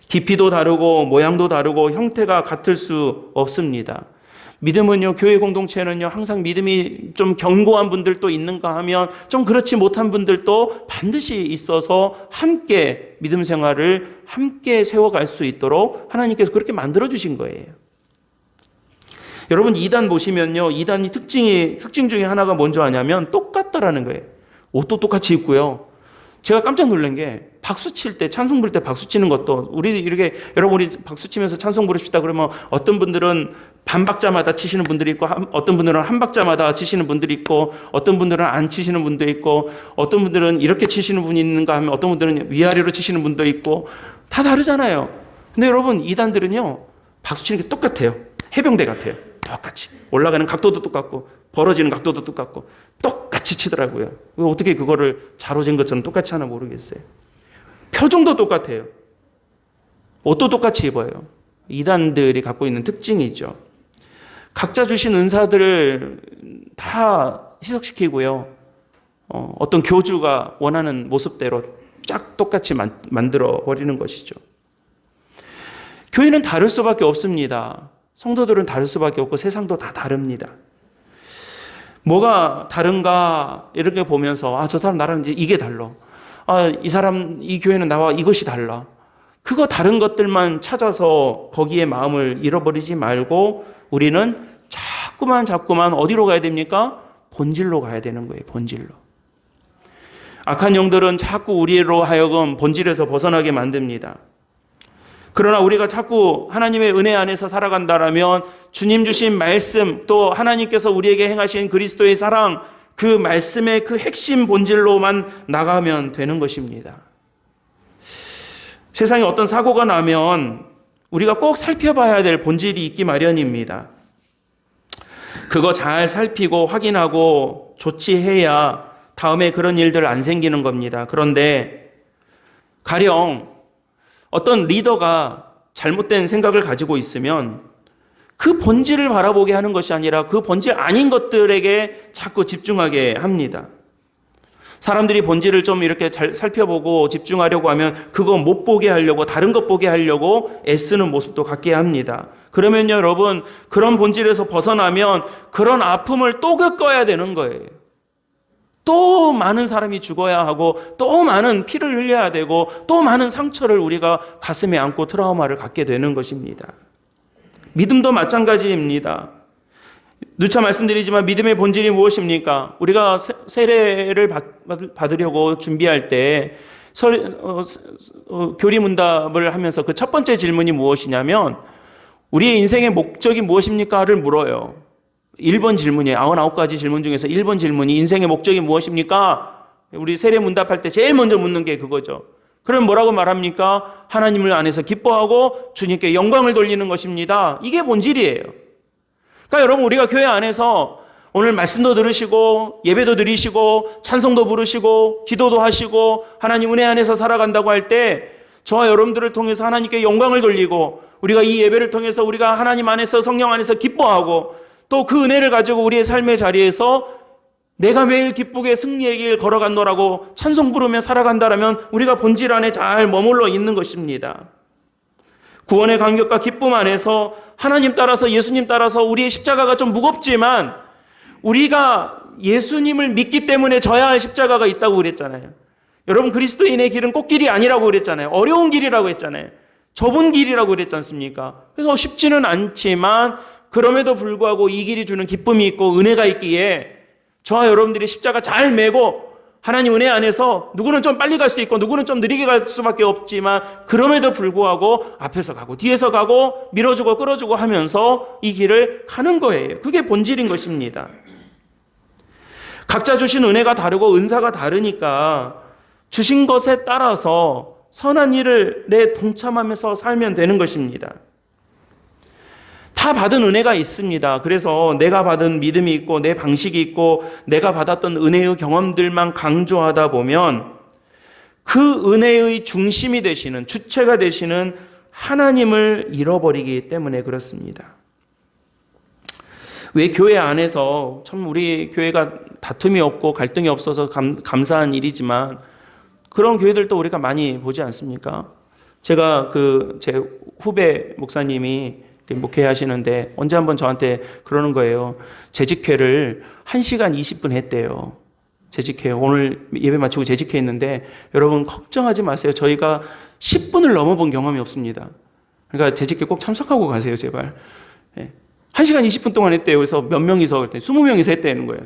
깊이도 다르고 모양도 다르고 형태가 같을 수 없습니다. 믿음은요, 교회 공동체는요, 항상 믿음이 좀 견고한 분들도 있는가 하면 좀 그렇지 못한 분들도 반드시 있어서 함께 믿음 생활을 함께 세워갈 수 있도록 하나님께서 그렇게 만들어 주신 거예요. 여러분, 이단 보시면요, 이단이 특징 중에 하나가 뭔지 아냐면 똑같다라는 거예요. 옷도 똑같이 입고요. 제가 깜짝 놀란 게 박수 칠 때, 찬송 부를 때 박수 치는 것도 우리 이렇게 여러분 우리 박수 치면서 찬송 부릅시다 그러면 어떤 분들은 반 박자마다 치시는 분들이 있고 어떤 분들은 한 박자마다 치시는 분들이 있고 어떤 분들은 안 치시는 분도 있고 어떤 분들은 이렇게 치시는 분이 있는가 하면 어떤 분들은 위아래로 치시는 분도 있고 다 다르잖아요. 근데 여러분 이단들은요 박수 치는 게 똑같아요. 해병대 같아요. 똑같이 올라가는 각도도 똑같고 벌어지는 각도도 똑같고 똑같이 치더라고요. 어떻게 그거를 자로 잰 것처럼 똑같이 하나 모르겠어요. 표정도 똑같아요. 옷도 똑같이 입어요. 이단들이 갖고 있는 특징이죠. 각자 주신 은사들을 다 희석시키고요. 어떤 교주가 원하는 모습대로 쫙 똑같이 만들어 버리는 것이죠. 교회는 다를 수밖에 없습니다. 성도들은 다를 수밖에 없고 세상도 다 다릅니다. 뭐가 다른가 이렇게 보면서 저 사람 나랑 이제 이게 달라. 이 사람 이 교회는 나와 이것이 달라. 그거 다른 것들만 찾아서 거기에 마음을 잃어버리지 말고 우리는 자꾸만 어디로 가야 됩니까? 본질로 가야 되는 거예요. 본질로. 악한 영들은 자꾸 우리로 하여금 본질에서 벗어나게 만듭니다. 그러나 우리가 자꾸 하나님의 은혜 안에서 살아간다라면 주님 주신 말씀 또 하나님께서 우리에게 행하신 그리스도의 사랑 그 말씀의 그 핵심 본질로만 나가면 되는 것입니다. 세상에 어떤 사고가 나면 우리가 꼭 살펴봐야 될 본질이 있기 마련입니다. 그거 잘 살피고 확인하고 조치해야 다음에 그런 일들 안 생기는 겁니다. 그런데 가령 어떤 리더가 잘못된 생각을 가지고 있으면 그 본질을 바라보게 하는 것이 아니라 그 본질 아닌 것들에게 자꾸 집중하게 합니다. 사람들이 본질을 좀 이렇게 잘 살펴보고 집중하려고 하면 그거 못 보게 하려고 다른 것 보게 하려고 애쓰는 모습도 갖게 합니다. 그러면요 여러분 그런 본질에서 벗어나면 그런 아픔을 또 겪어야 되는 거예요. 또 많은 사람이 죽어야 하고 또 많은 피를 흘려야 되고 또 많은 상처를 우리가 가슴에 안고 트라우마를 갖게 되는 것입니다. 믿음도 마찬가지입니다. 누차 말씀드리지만 믿음의 본질이 무엇입니까? 우리가 세례를 받으려고 준비할 때 교리문답을 하면서 그 첫 번째 질문이 무엇이냐면 우리의 인생의 목적이 무엇입니까?를 물어요. 1번 질문이에요. 99가지 질문 중에서 1번 질문이 인생의 목적이 무엇입니까? 우리 세례 문답할 때 제일 먼저 묻는 게 그거죠. 그럼 뭐라고 말합니까? 하나님을 안에서 기뻐하고 주님께 영광을 돌리는 것입니다. 이게 본질이에요. 그러니까 여러분 우리가 교회 안에서 오늘 말씀도 들으시고 예배도 드리시고 찬송도 부르시고 기도도 하시고 하나님 은혜 안에서 살아간다고 할 때 저와 여러분들을 통해서 하나님께 영광을 돌리고 우리가 이 예배를 통해서 우리가 하나님 안에서 성령 안에서 기뻐하고 또 그 은혜를 가지고 우리의 삶의 자리에서 내가 매일 기쁘게 승리의 길 걸어간노라고 찬송 부르며 살아간다라면 우리가 본질 안에 잘 머물러 있는 것입니다. 구원의 감격과 기쁨 안에서 하나님 따라서 예수님 따라서 우리의 십자가가 좀 무겁지만 우리가 예수님을 믿기 때문에 져야 할 십자가가 있다고 그랬잖아요. 여러분 그리스도인의 길은 꽃길이 아니라고 그랬잖아요. 어려운 길이라고 했잖아요. 좁은 길이라고 그랬지 않습니까? 그래서 쉽지는 않지만 그럼에도 불구하고 이 길이 주는 기쁨이 있고 은혜가 있기에 저와 여러분들이 십자가 잘 메고 하나님 은혜 안에서 누구는 좀 빨리 갈 수 있고 누구는 좀 느리게 갈 수밖에 없지만 그럼에도 불구하고 앞에서 가고 뒤에서 가고 밀어주고 끌어주고 하면서 이 길을 가는 거예요. 그게 본질인 것입니다. 각자 주신 은혜가 다르고 은사가 다르니까 주신 것에 따라서 선한 일에 동참하면서 살면 되는 것입니다. 다 받은 은혜가 있습니다. 그래서 내가 받은 믿음이 있고 내 방식이 있고 내가 받았던 은혜의 경험들만 강조하다 보면 그 은혜의 중심이 되시는 주체가 되시는 하나님을 잃어버리기 때문에 그렇습니다. 왜 교회 안에서 참 우리 교회가 다툼이 없고 갈등이 없어서 감사한 일이지만 그런 교회들도 우리가 많이 보지 않습니까? 제가 제 후배 목사님이 목회하시는데 언제 한번 저한테 그러는 거예요. 재직회를 1시간 20분 했대요. 재직회. 오늘 예배 마치고 재직회 했는데 여러분 걱정하지 마세요. 저희가 10분을 넘어본 경험이 없습니다. 그러니까 재직회 꼭 참석하고 가세요, 제발. 1시간 20분 동안 했대요. 그래서 몇 명이서 그랬더니 20명이서 했다는 거예요.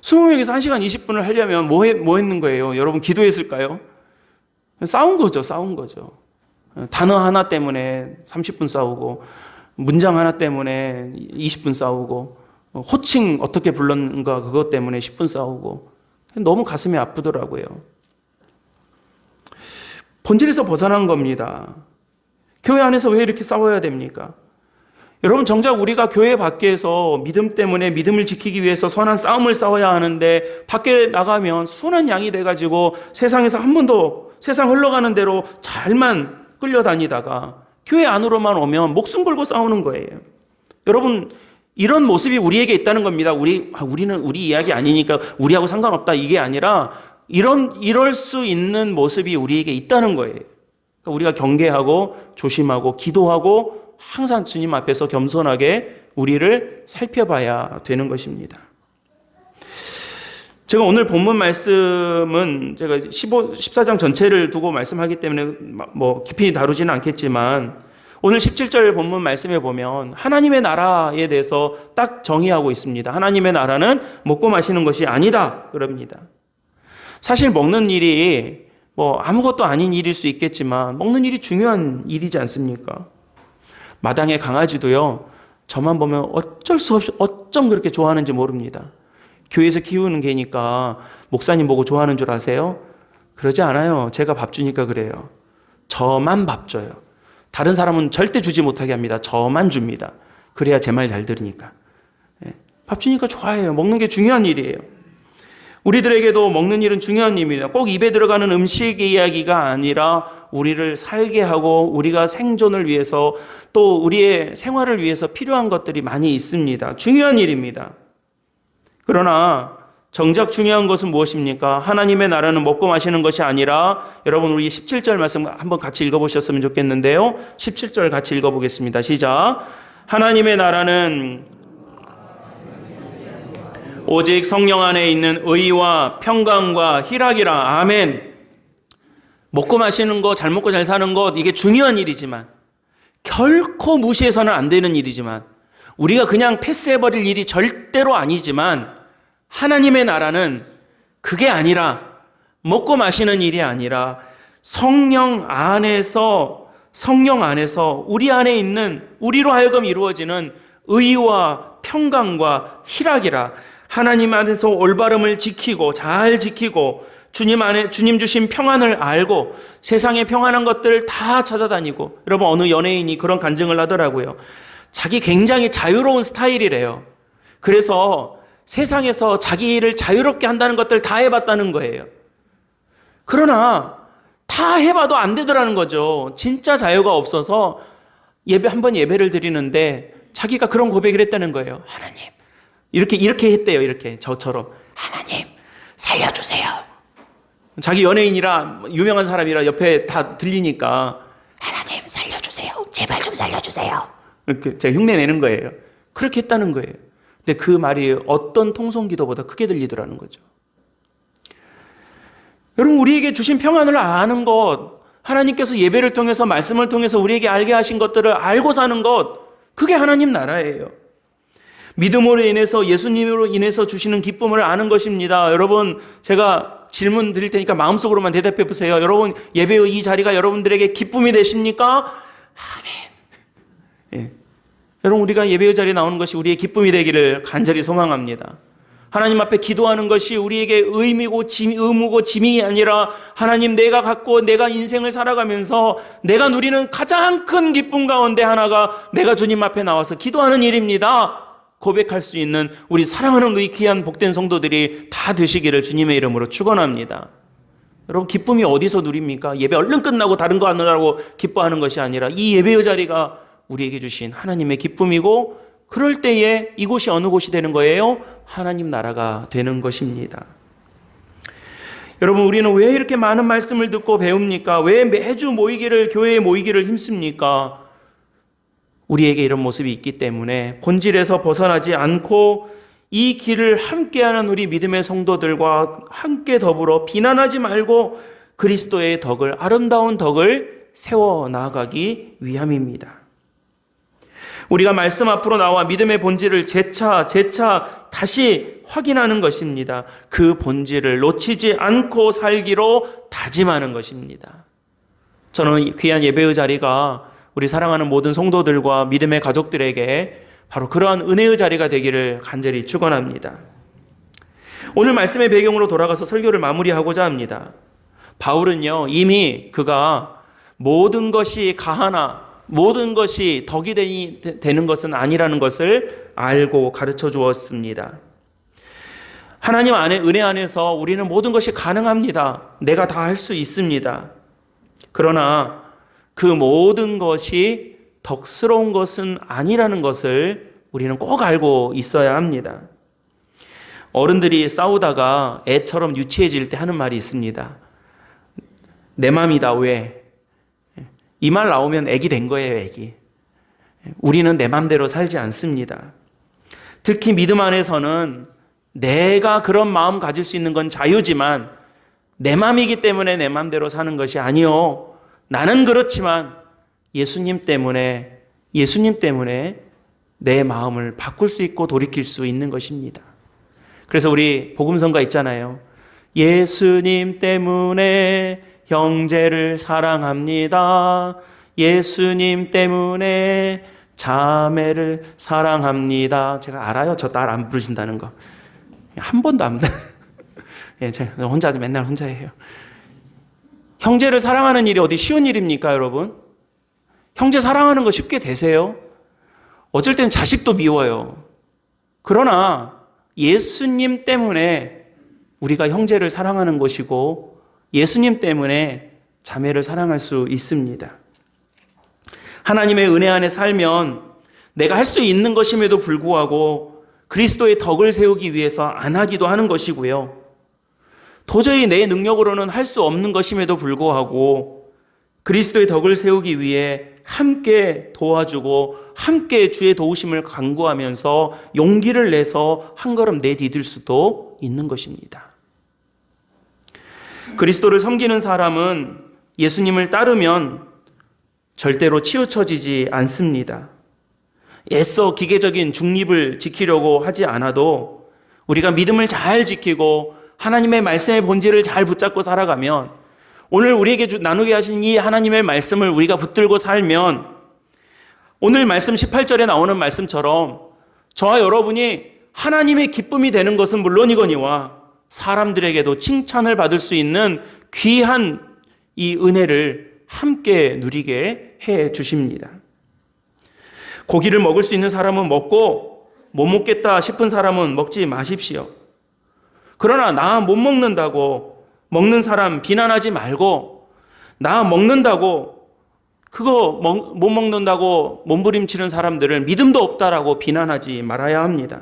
20명이서 1시간 20분을 하려면 뭐 했는 거예요? 여러분 기도했을까요? 싸운 거죠. 단어 하나 때문에 30분 싸우고 문장 하나 때문에 20분 싸우고 호칭 어떻게 불렀는가 그것 때문에 10분 싸우고 너무 가슴이 아프더라고요. 본질에서 벗어난 겁니다. 교회 안에서 왜 이렇게 싸워야 됩니까? 여러분 정작 우리가 교회 밖에서 믿음 때문에 믿음을 지키기 위해서 선한 싸움을 싸워야 하는데 밖에 나가면 순한 양이 돼가지고 세상에서 한 번도 세상 흘러가는 대로 잘만 끌려다니다가 교회 안으로만 오면 목숨 걸고 싸우는 거예요. 여러분 이런 모습이 우리에게 있다는 겁니다. 우리는 우리 이야기 아니니까 우리하고 상관없다 이게 아니라 이럴 수 있는 모습이 우리에게 있다는 거예요. 그러니까 우리가 경계하고 조심하고 기도하고 항상 주님 앞에서 겸손하게 우리를 살펴봐야 되는 것입니다. 제가 오늘 본문 말씀은 제가 14장 전체를 두고 말씀하기 때문에 뭐 깊이 다루지는 않겠지만 오늘 17절 본문 말씀에 보면 하나님의 나라에 대해서 딱 정의하고 있습니다. 하나님의 나라는 먹고 마시는 것이 아니다 그럽니다. 사실 먹는 일이 뭐 아무것도 아닌 일일 수 있겠지만 먹는 일이 중요한 일이지 않습니까? 마당의 강아지도요, 저만 보면 어쩔 수 없이 어쩜 그렇게 좋아하는지 모릅니다. 교회에서 키우는 개니까 목사님 보고 좋아하는 줄 아세요? 그러지 않아요. 제가 밥 주니까 그래요. 저만 밥 줘요. 다른 사람은 절대 주지 못하게 합니다. 저만 줍니다. 그래야 제 말 잘 들으니까. 밥 주니까 좋아해요. 먹는 게 중요한 일이에요. 우리들에게도 먹는 일은 중요한 일입니다. 꼭 입에 들어가는 음식 이야기가 아니라 우리를 살게 하고 우리가 생존을 위해서 또 우리의 생활을 위해서 필요한 것들이 많이 있습니다. 중요한 일입니다. 그러나 정작 중요한 것은 무엇입니까? 하나님의 나라는 먹고 마시는 것이 아니라 여러분 우리 17절 말씀 한번 같이 읽어보셨으면 좋겠는데요. 17절 같이 읽어보겠습니다. 시작. 하나님의 나라는 오직 성령 안에 있는 의와 평강과 희락이라. 아멘. 먹고 마시는 것, 잘 먹고 잘 사는 것, 이게 중요한 일이지만 결코 무시해서는 안 되는 일이지만 우리가 그냥 패스해버릴 일이 절대로 아니지만 하나님의 나라는 그게 아니라 먹고 마시는 일이 아니라 성령 안에서 우리 안에 있는 우리로 하여금 이루어지는 의와 평강과 희락이라. 하나님 안에서 올바름을 지키고 잘 지키고 주님 안에 주님 주신 평안을 알고 세상에 평안한 것들을 다 찾아다니고, 여러분 어느 연예인이 그런 간증을 하더라고요. 자기 굉장히 자유로운 스타일이래요. 그래서 세상에서 자기를 자유롭게 한다는 것들 다 해봤다는 거예요. 그러나 다 해봐도 안 되더라는 거죠. 진짜 자유가 없어서 한번 예배를 드리는데 자기가 그런 고백을 했다는 거예요. 하나님, 이렇게 했대요. 이렇게 저처럼 하나님 살려주세요. 자기 연예인이라 유명한 사람이라 옆에 다 들리니까 하나님 살려주세요. 제발 좀 살려주세요. 이렇게 제가 흉내 내는 거예요. 그렇게 했다는 거예요. 근데 그 말이 어떤 통성기도보다 크게 들리더라는 거죠. 여러분 우리에게 주신 평안을 아는 것, 하나님께서 예배를 통해서 말씀을 통해서 우리에게 알게 하신 것들을 알고 사는 것, 그게 하나님 나라예요. 믿음으로 인해서 예수님으로 인해서 주시는 기쁨을 아는 것입니다. 여러분 제가 질문 드릴 테니까 마음속으로만 대답해 보세요. 여러분 예배의 이 자리가 여러분들에게 기쁨이 되십니까? 아멘. 예. 여러분 우리가 예배의 자리에 나오는 것이 우리의 기쁨이 되기를 간절히 소망합니다. 하나님 앞에 기도하는 것이 우리에게 의무고 짐이 아니라 하나님 내가 인생을 살아가면서 내가 누리는 가장 큰 기쁨 가운데 하나가 내가 주님 앞에 나와서 기도하는 일입니다. 고백할 수 있는 우리 사랑하는 우리 귀한 복된 성도들이 다 되시기를 주님의 이름으로 축원합니다. 여러분 기쁨이 어디서 누립니까? 예배 얼른 끝나고 다른 거 하느라고 기뻐하는 것이 아니라 이 예배의 자리가 우리에게 주신 하나님의 기쁨이고, 그럴 때에 이곳이 어느 곳이 되는 거예요? 하나님 나라가 되는 것입니다. 여러분 우리는 왜 이렇게 많은 말씀을 듣고 배웁니까? 왜 매주 교회에 모이기를 힘씁니까? 우리에게 이런 모습이 있기 때문에 본질에서 벗어나지 않고 이 길을 함께하는 우리 믿음의 성도들과 함께 더불어 비난하지 말고 그리스도의 덕을, 아름다운 덕을 세워나가기 위함입니다. 우리가 말씀 앞으로 나와 믿음의 본질을 재차 다시 확인하는 것입니다. 그 본질을 놓치지 않고 살기로 다짐하는 것입니다. 저는 귀한 예배의 자리가 우리 사랑하는 모든 성도들과 믿음의 가족들에게 바로 그러한 은혜의 자리가 되기를 간절히 축원합니다. 오늘 말씀의 배경으로 돌아가서 설교를 마무리하고자 합니다. 바울은요, 이미 그가 모든 것이 가하나 모든 것이 덕이 되는 것은 아니라는 것을 알고 가르쳐 주었습니다. 하나님 안에, 은혜 안에서 우리는 모든 것이 가능합니다. 내가 다 할 수 있습니다. 그러나 그 모든 것이 덕스러운 것은 아니라는 것을 우리는 꼭 알고 있어야 합니다. 어른들이 싸우다가 애처럼 유치해질 때 하는 말이 있습니다. 내 맘이다, 왜? 이 말 나오면 애기 된 거예요, 애기. 우리는 내 맘대로 살지 않습니다. 특히 믿음 안에서는 내가 그런 마음 가질 수 있는 건 자유지만 내 맘이기 때문에 내 맘대로 사는 것이 아니요. 나는 그렇지만 예수님 때문에 내 마음을 바꿀 수 있고 돌이킬 수 있는 것입니다. 그래서 우리 복음성가 있잖아요. 예수님 때문에 형제를 사랑합니다. 예수님 때문에 자매를 사랑합니다. 제가 알아요. 저 딸 안 부르신다는 거. 한 번도 안 예, 제가 혼자 맨날 혼자 해요. 형제를 사랑하는 일이 어디 쉬운 일입니까, 여러분? 형제 사랑하는 거 쉽게 되세요? 어쩔 땐 자식도 미워요. 그러나 예수님 때문에 우리가 형제를 사랑하는 것이고 예수님 때문에 자매를 사랑할 수 있습니다. 하나님의 은혜 안에 살면 내가 할 수 있는 것임에도 불구하고 그리스도의 덕을 세우기 위해서 안 하기도 하는 것이고요. 도저히 내 능력으로는 할 수 없는 것임에도 불구하고 그리스도의 덕을 세우기 위해 함께 도와주고 함께 주의 도우심을 간구하면서 용기를 내서 한 걸음 내디딜 수도 있는 것입니다. 그리스도를 섬기는 사람은 예수님을 따르면 절대로 치우쳐지지 않습니다. 애써 기계적인 중립을 지키려고 하지 않아도 우리가 믿음을 잘 지키고 하나님의 말씀의 본질을 잘 붙잡고 살아가면 오늘 우리에게 나누게 하신 이 하나님의 말씀을 우리가 붙들고 살면 오늘 말씀 18절에 나오는 말씀처럼 저와 여러분이 하나님의 기쁨이 되는 것은 물론이거니와 사람들에게도 칭찬을 받을 수 있는 귀한 이 은혜를 함께 누리게 해 주십니다. 고기를 먹을 수 있는 사람은 먹고 못 먹겠다 싶은 사람은 먹지 마십시오. 그러나 나 못 먹는다고 먹는 사람 비난하지 말고 나 먹는다고 그거 못 먹는다고 몸부림치는 사람들을 믿음도 없다라고 비난하지 말아야 합니다.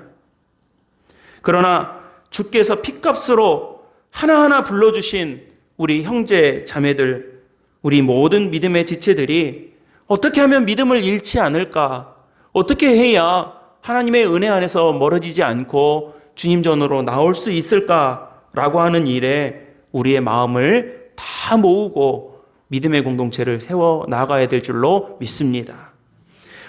그러나 주께서 핏값으로 하나하나 불러주신 우리 형제 자매들, 우리 모든 믿음의 지체들이 어떻게 하면 믿음을 잃지 않을까? 어떻게 해야 하나님의 은혜 안에서 멀어지지 않고 주님 전으로 나올 수 있을까라고 하는 일에 우리의 마음을 다 모으고 믿음의 공동체를 세워 나가야 될 줄로 믿습니다.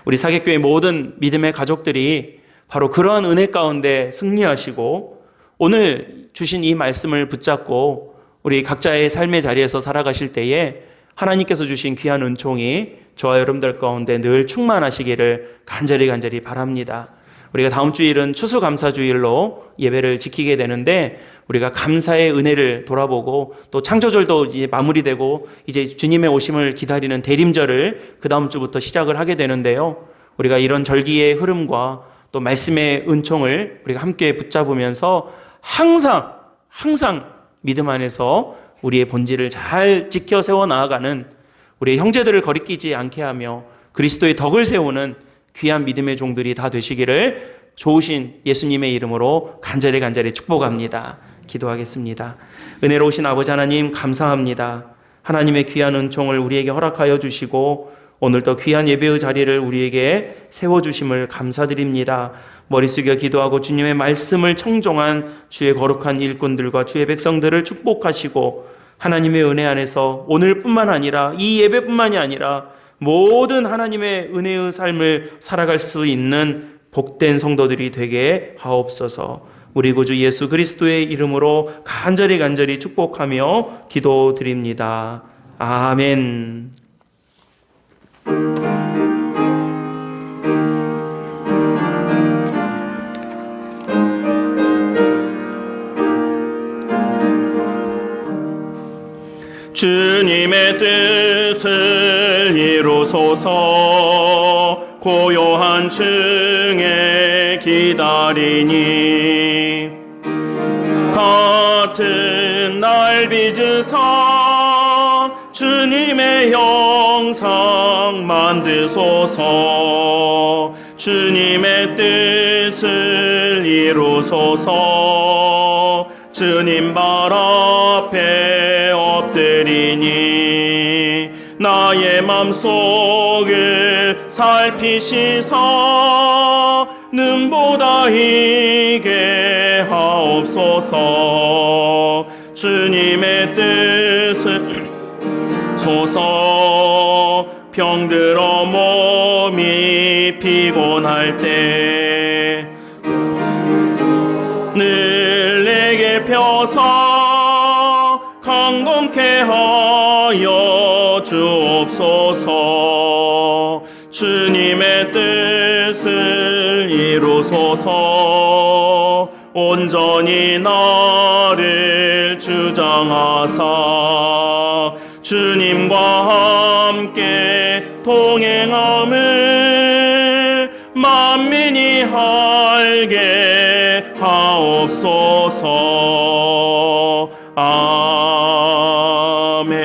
우리 사객교회 모든 믿음의 가족들이 바로 그러한 은혜 가운데 승리하시고 오늘 주신 이 말씀을 붙잡고 우리 각자의 삶의 자리에서 살아가실 때에 하나님께서 주신 귀한 은총이 저와 여러분들 가운데 늘 충만하시기를 간절히 바랍니다. 우리가 다음 주일은 추수감사주일로 예배를 지키게 되는데 우리가 감사의 은혜를 돌아보고 또 창조절도 이제 마무리되고 이제 주님의 오심을 기다리는 대림절을 그 다음 주부터 시작을 하게 되는데요. 우리가 이런 절기의 흐름과 또 말씀의 은총을 우리가 함께 붙잡으면서 항상 믿음 안에서 우리의 본질을 잘 지켜 세워 나아가는 우리의 형제들을 거리끼지 않게 하며 그리스도의 덕을 세우는 귀한 믿음의 종들이 다 되시기를 좋으신 예수님의 이름으로 간절히 축복합니다. 기도하겠습니다. 은혜로우신 아버지 하나님 감사합니다. 하나님의 귀한 은총을 우리에게 허락하여 주시고 오늘도 귀한 예배의 자리를 우리에게 세워주심을 감사드립니다. 머리 숙여 기도하고 주님의 말씀을 청종한 주의 거룩한 일꾼들과 주의 백성들을 축복하시고 하나님의 은혜 안에서 오늘뿐만 아니라 이 예배뿐만이 아니라 모든 하나님의 은혜의 삶을 살아갈 수 있는 복된 성도들이 되게 하옵소서. 우리 구주 예수 그리스도의 이름으로 간절히 축복하며 기도드립니다. 아멘. 주님의 뜻을 이루소서. 고요한 층에 기다리니 같은 날 빚으사 주님의 형상 만드소서. 주님의 뜻을 이루소서. 주님 발 앞에 엎드리니 나의 맘속을 살피시사 눈보다 희게 하옵소서. 주님의 뜻을 소서. 병들어 몸이 피곤할 때 늘 내게 펴서 강건케 하여 주옵소서. 주님의 뜻을 이루소서. 온전히 나를 주장하사 주님과 함께 동행함을 만민이 알게 하옵소서. 아멘.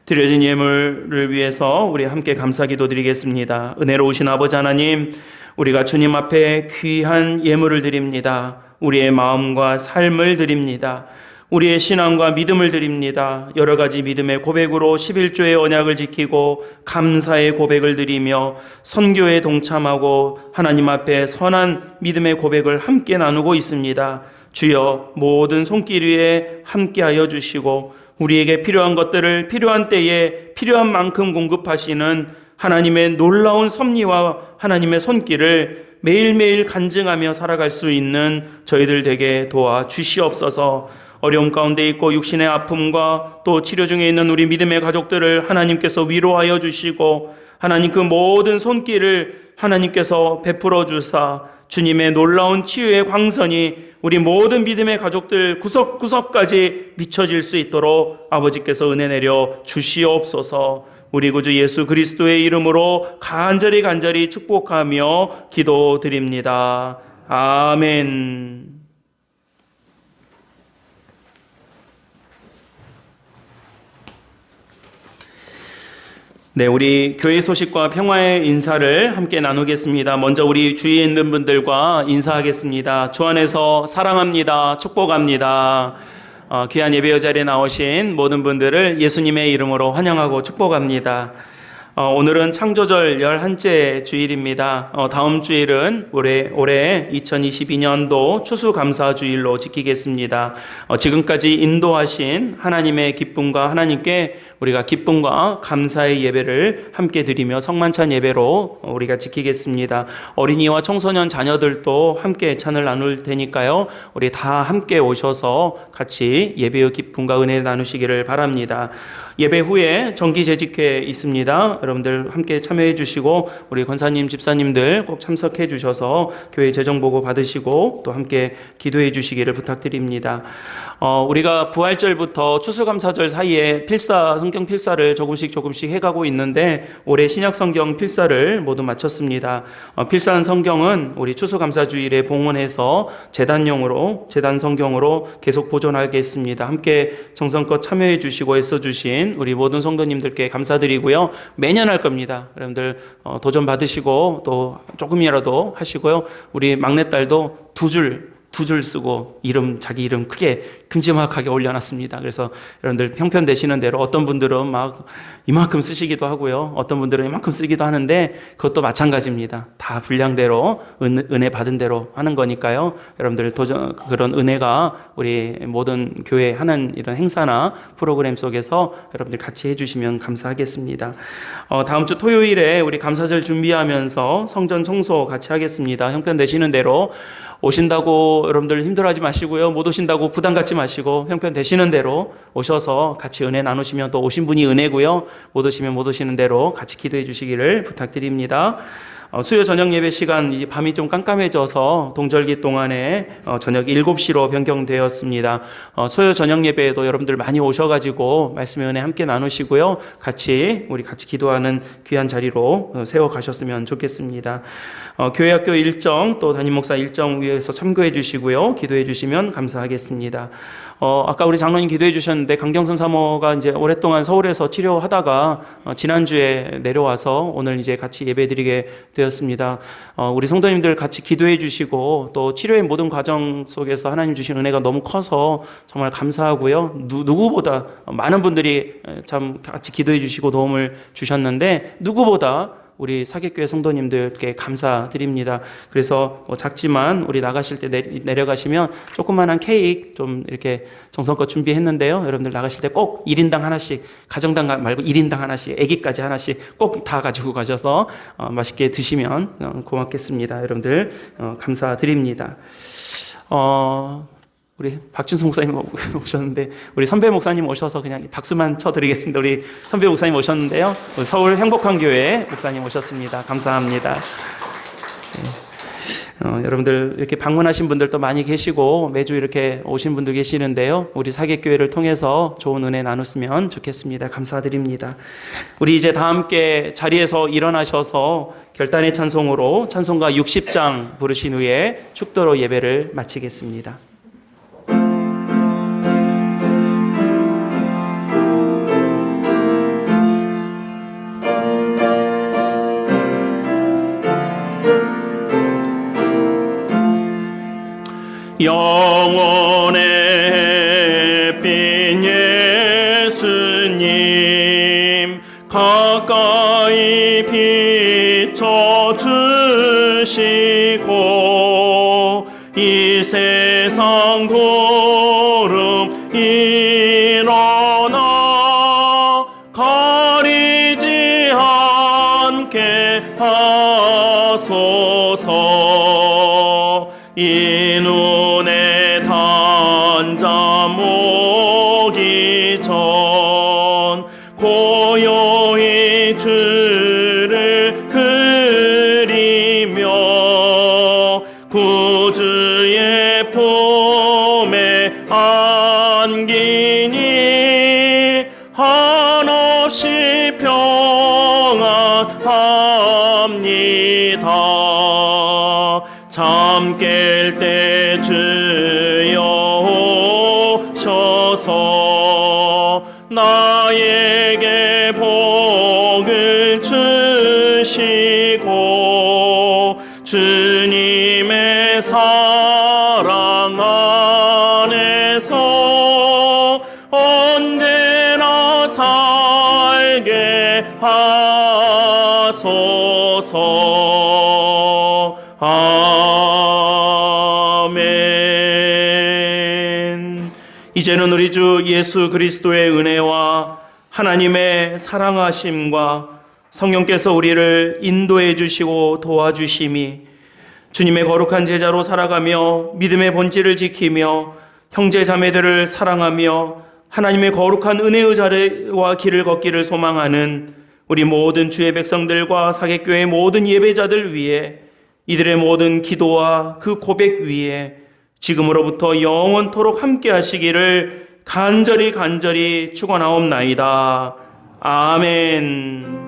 드려진 예물을 위해서 우리 함께 감사기도 드리겠습니다. 은혜로우신 아버지 하나님, 우리가 주님 앞에 귀한 예물을 드립니다. 우리의 마음과 삶을 드립니다. 우리의 신앙과 믿음을 드립니다. 여러 가지 믿음의 고백으로 11조의 언약을 지키고 감사의 고백을 드리며 선교에 동참하고 하나님 앞에 선한 믿음의 고백을 함께 나누고 있습니다. 주여, 모든 손길 위에 함께하여 주시고 우리에게 필요한 것들을 필요한 때에 필요한 만큼 공급하시는 하나님의 놀라운 섭리와 하나님의 손길을 매일매일 간증하며 살아갈 수 있는 저희들 되게 도와 주시옵소서. 어려움 가운데 있고 육신의 아픔과 또 치료 중에 있는 우리 믿음의 가족들을 하나님께서 위로하여 주시고 하나님 그 모든 손길을 하나님께서 베풀어 주사 주님의 놀라운 치유의 광선이 우리 모든 믿음의 가족들 구석구석까지 미쳐질 수 있도록 아버지께서 은혜 내려 주시옵소서. 우리 구주 예수 그리스도의 이름으로 간절히 축복하며 기도드립니다. 아멘. 네, 우리 교회 소식과 평화의 인사를 함께 나누겠습니다. 먼저 우리 주위에 있는 분들과 인사하겠습니다. 주 안에서 사랑합니다. 축복합니다. 귀한 예배의 자리에 나오신 모든 분들을 예수님의 이름으로 환영하고 축복합니다. 오늘은 창조절 11째 주일입니다. 다음 주일은 올해 2022년도 추수감사주일로 지키겠습니다. 지금까지 인도하신 하나님의 기쁨과 하나님께 우리가 기쁨과 감사의 예배를 함께 드리며 성만찬 예배로 우리가 지키겠습니다. 어린이와 청소년 자녀들도 함께 찬을 나눌 테니까요. 우리 다 함께 오셔서 같이 예배의 기쁨과 은혜 나누시기를 바랍니다. 예배 후에 정기재직회 있습니다. 여러분들 함께 참여해 주시고 우리 권사님, 집사님들 꼭 참석해 주셔서 교회 재정보고 받으시고 또 함께 기도해 주시기를 부탁드립니다. 우리가 부활절부터 추수감사절 사이에 성경 필사를 조금씩 해가고 있는데 올해 신약 성경 필사를 모두 마쳤습니다. 필사한 성경은 우리 추수감사주일에 봉헌해서 재단 성경으로 계속 보존하겠습니다. 함께 정성껏 참여해 주시고 애써 주신 우리 모든 성도님들께 감사드리고요. 매년 할 겁니다. 여러분들 도전 받으시고 또 조금이라도 하시고요. 우리 막내딸도 2줄 두 줄 쓰고 자기 이름 크게 큼지막하게 올려놨습니다. 그래서 여러분들 형편 되시는 대로 어떤 분들은 막 이만큼 쓰시기도 하고요. 어떤 분들은 이만큼 쓰기도 하는데 그것도 마찬가지입니다. 다 분량대로 은혜 받은 대로 하는 거니까요. 여러분들 그런 은혜가 우리 모든 교회 하는 이런 행사나 프로그램 속에서 여러분들 같이 해주시면 감사하겠습니다. 다음 주 토요일에 우리 감사절 준비하면서 성전 청소 같이 하겠습니다. 형편 되시는 대로 오신다고 여러분들 힘들어하지 마시고요. 못 오신다고 부담 갖지 마시고 형편 되시는 대로 오셔서 같이 은혜 나누시면 또 오신 분이 은혜고요. 못 오시면 못 오시는 대로 같이 기도해 주시기를 부탁드립니다. 수요 저녁 예배 시간 이제 밤이 좀 깜깜해져서 동절기 동안에 저녁 7시로 변경되었습니다. 수요 저녁 예배에도 여러분들 많이 오셔가지고 말씀의 은혜 함께 나누시고요. 우리 같이 기도하는 귀한 자리로 세워 가셨으면 좋겠습니다. 교회학교 일정 또 담임 목사 일정 위에서 참고해 주시고요. 기도해 주시면 감사하겠습니다. 아까 우리 장로님 기도해 주셨는데 강경선 사모가 이제 오랫동안 서울에서 치료하다가 지난주에 내려와서 오늘 이제 같이 예배드리게 되었습니다. 우리 성도님들 같이 기도해 주시고 또 치료의 모든 과정 속에서 하나님 주신 은혜가 너무 커서 정말 감사하고요. 누구보다 많은 분들이 참 같이 기도해 주시고 도움을 주셨는데 누구보다 우리 사객교회 성도님들께 감사드립니다. 그래서 작지만 우리 나가실 때 내려가시면 조그만한 케이크 좀 이렇게 정성껏 준비했는데요. 여러분들 나가실 때 꼭 1인당 하나씩, 가정당 말고 1인당 하나씩, 아기까지 하나씩 꼭 다 가지고 가셔서 맛있게 드시면 고맙겠습니다. 여러분들 감사드립니다. 우리 박준수 목사님 오셨는데 우리 선배 목사님 오셔서 그냥 박수만 쳐드리겠습니다. 우리 선배 목사님 오셨는데요. 서울 행복한 교회 목사님 오셨습니다. 감사합니다. 여러분들 이렇게 방문하신 분들도 많이 계시고 매주 이렇게 오신 분들 계시는데요. 우리 사객교회를 통해서 좋은 은혜 나눴으면 좋겠습니다. 감사드립니다. 우리 이제 다 함께 자리에서 일어나셔서 결단의 찬송으로 찬송가 60장 부르신 후에 축도로 예배를 마치겠습니다. 영원의 빛 예수님 가까이 비춰주시고 이 세상 구름 일어나 가리지 않게 하소서. 이 눈에 단잠 오기 전 고요히 주를 그리며 구주의 품에 안기니 한없이 평안합니다. 잠 깰 때 주여 오셔서 나에게 복을 주시고 주님의 사랑 안에서 언제나 살게 하소서. 아멘. 이제는 우리 주 예수 그리스도의 은혜와 하나님의 사랑하심과 성령께서 우리를 인도해 주시고 도와주심이 주님의 거룩한 제자로 살아가며 믿음의 본질을 지키며 형제 자매들을 사랑하며 하나님의 거룩한 은혜의 자리와 길을 걷기를 소망하는 우리 모든 주의 백성들과 사객교회의 모든 예배자들 위해 이들의 모든 기도와 그 고백 위에 지금으로부터 영원토록 함께 하시기를 간절히 축원하옵나이다. 아멘.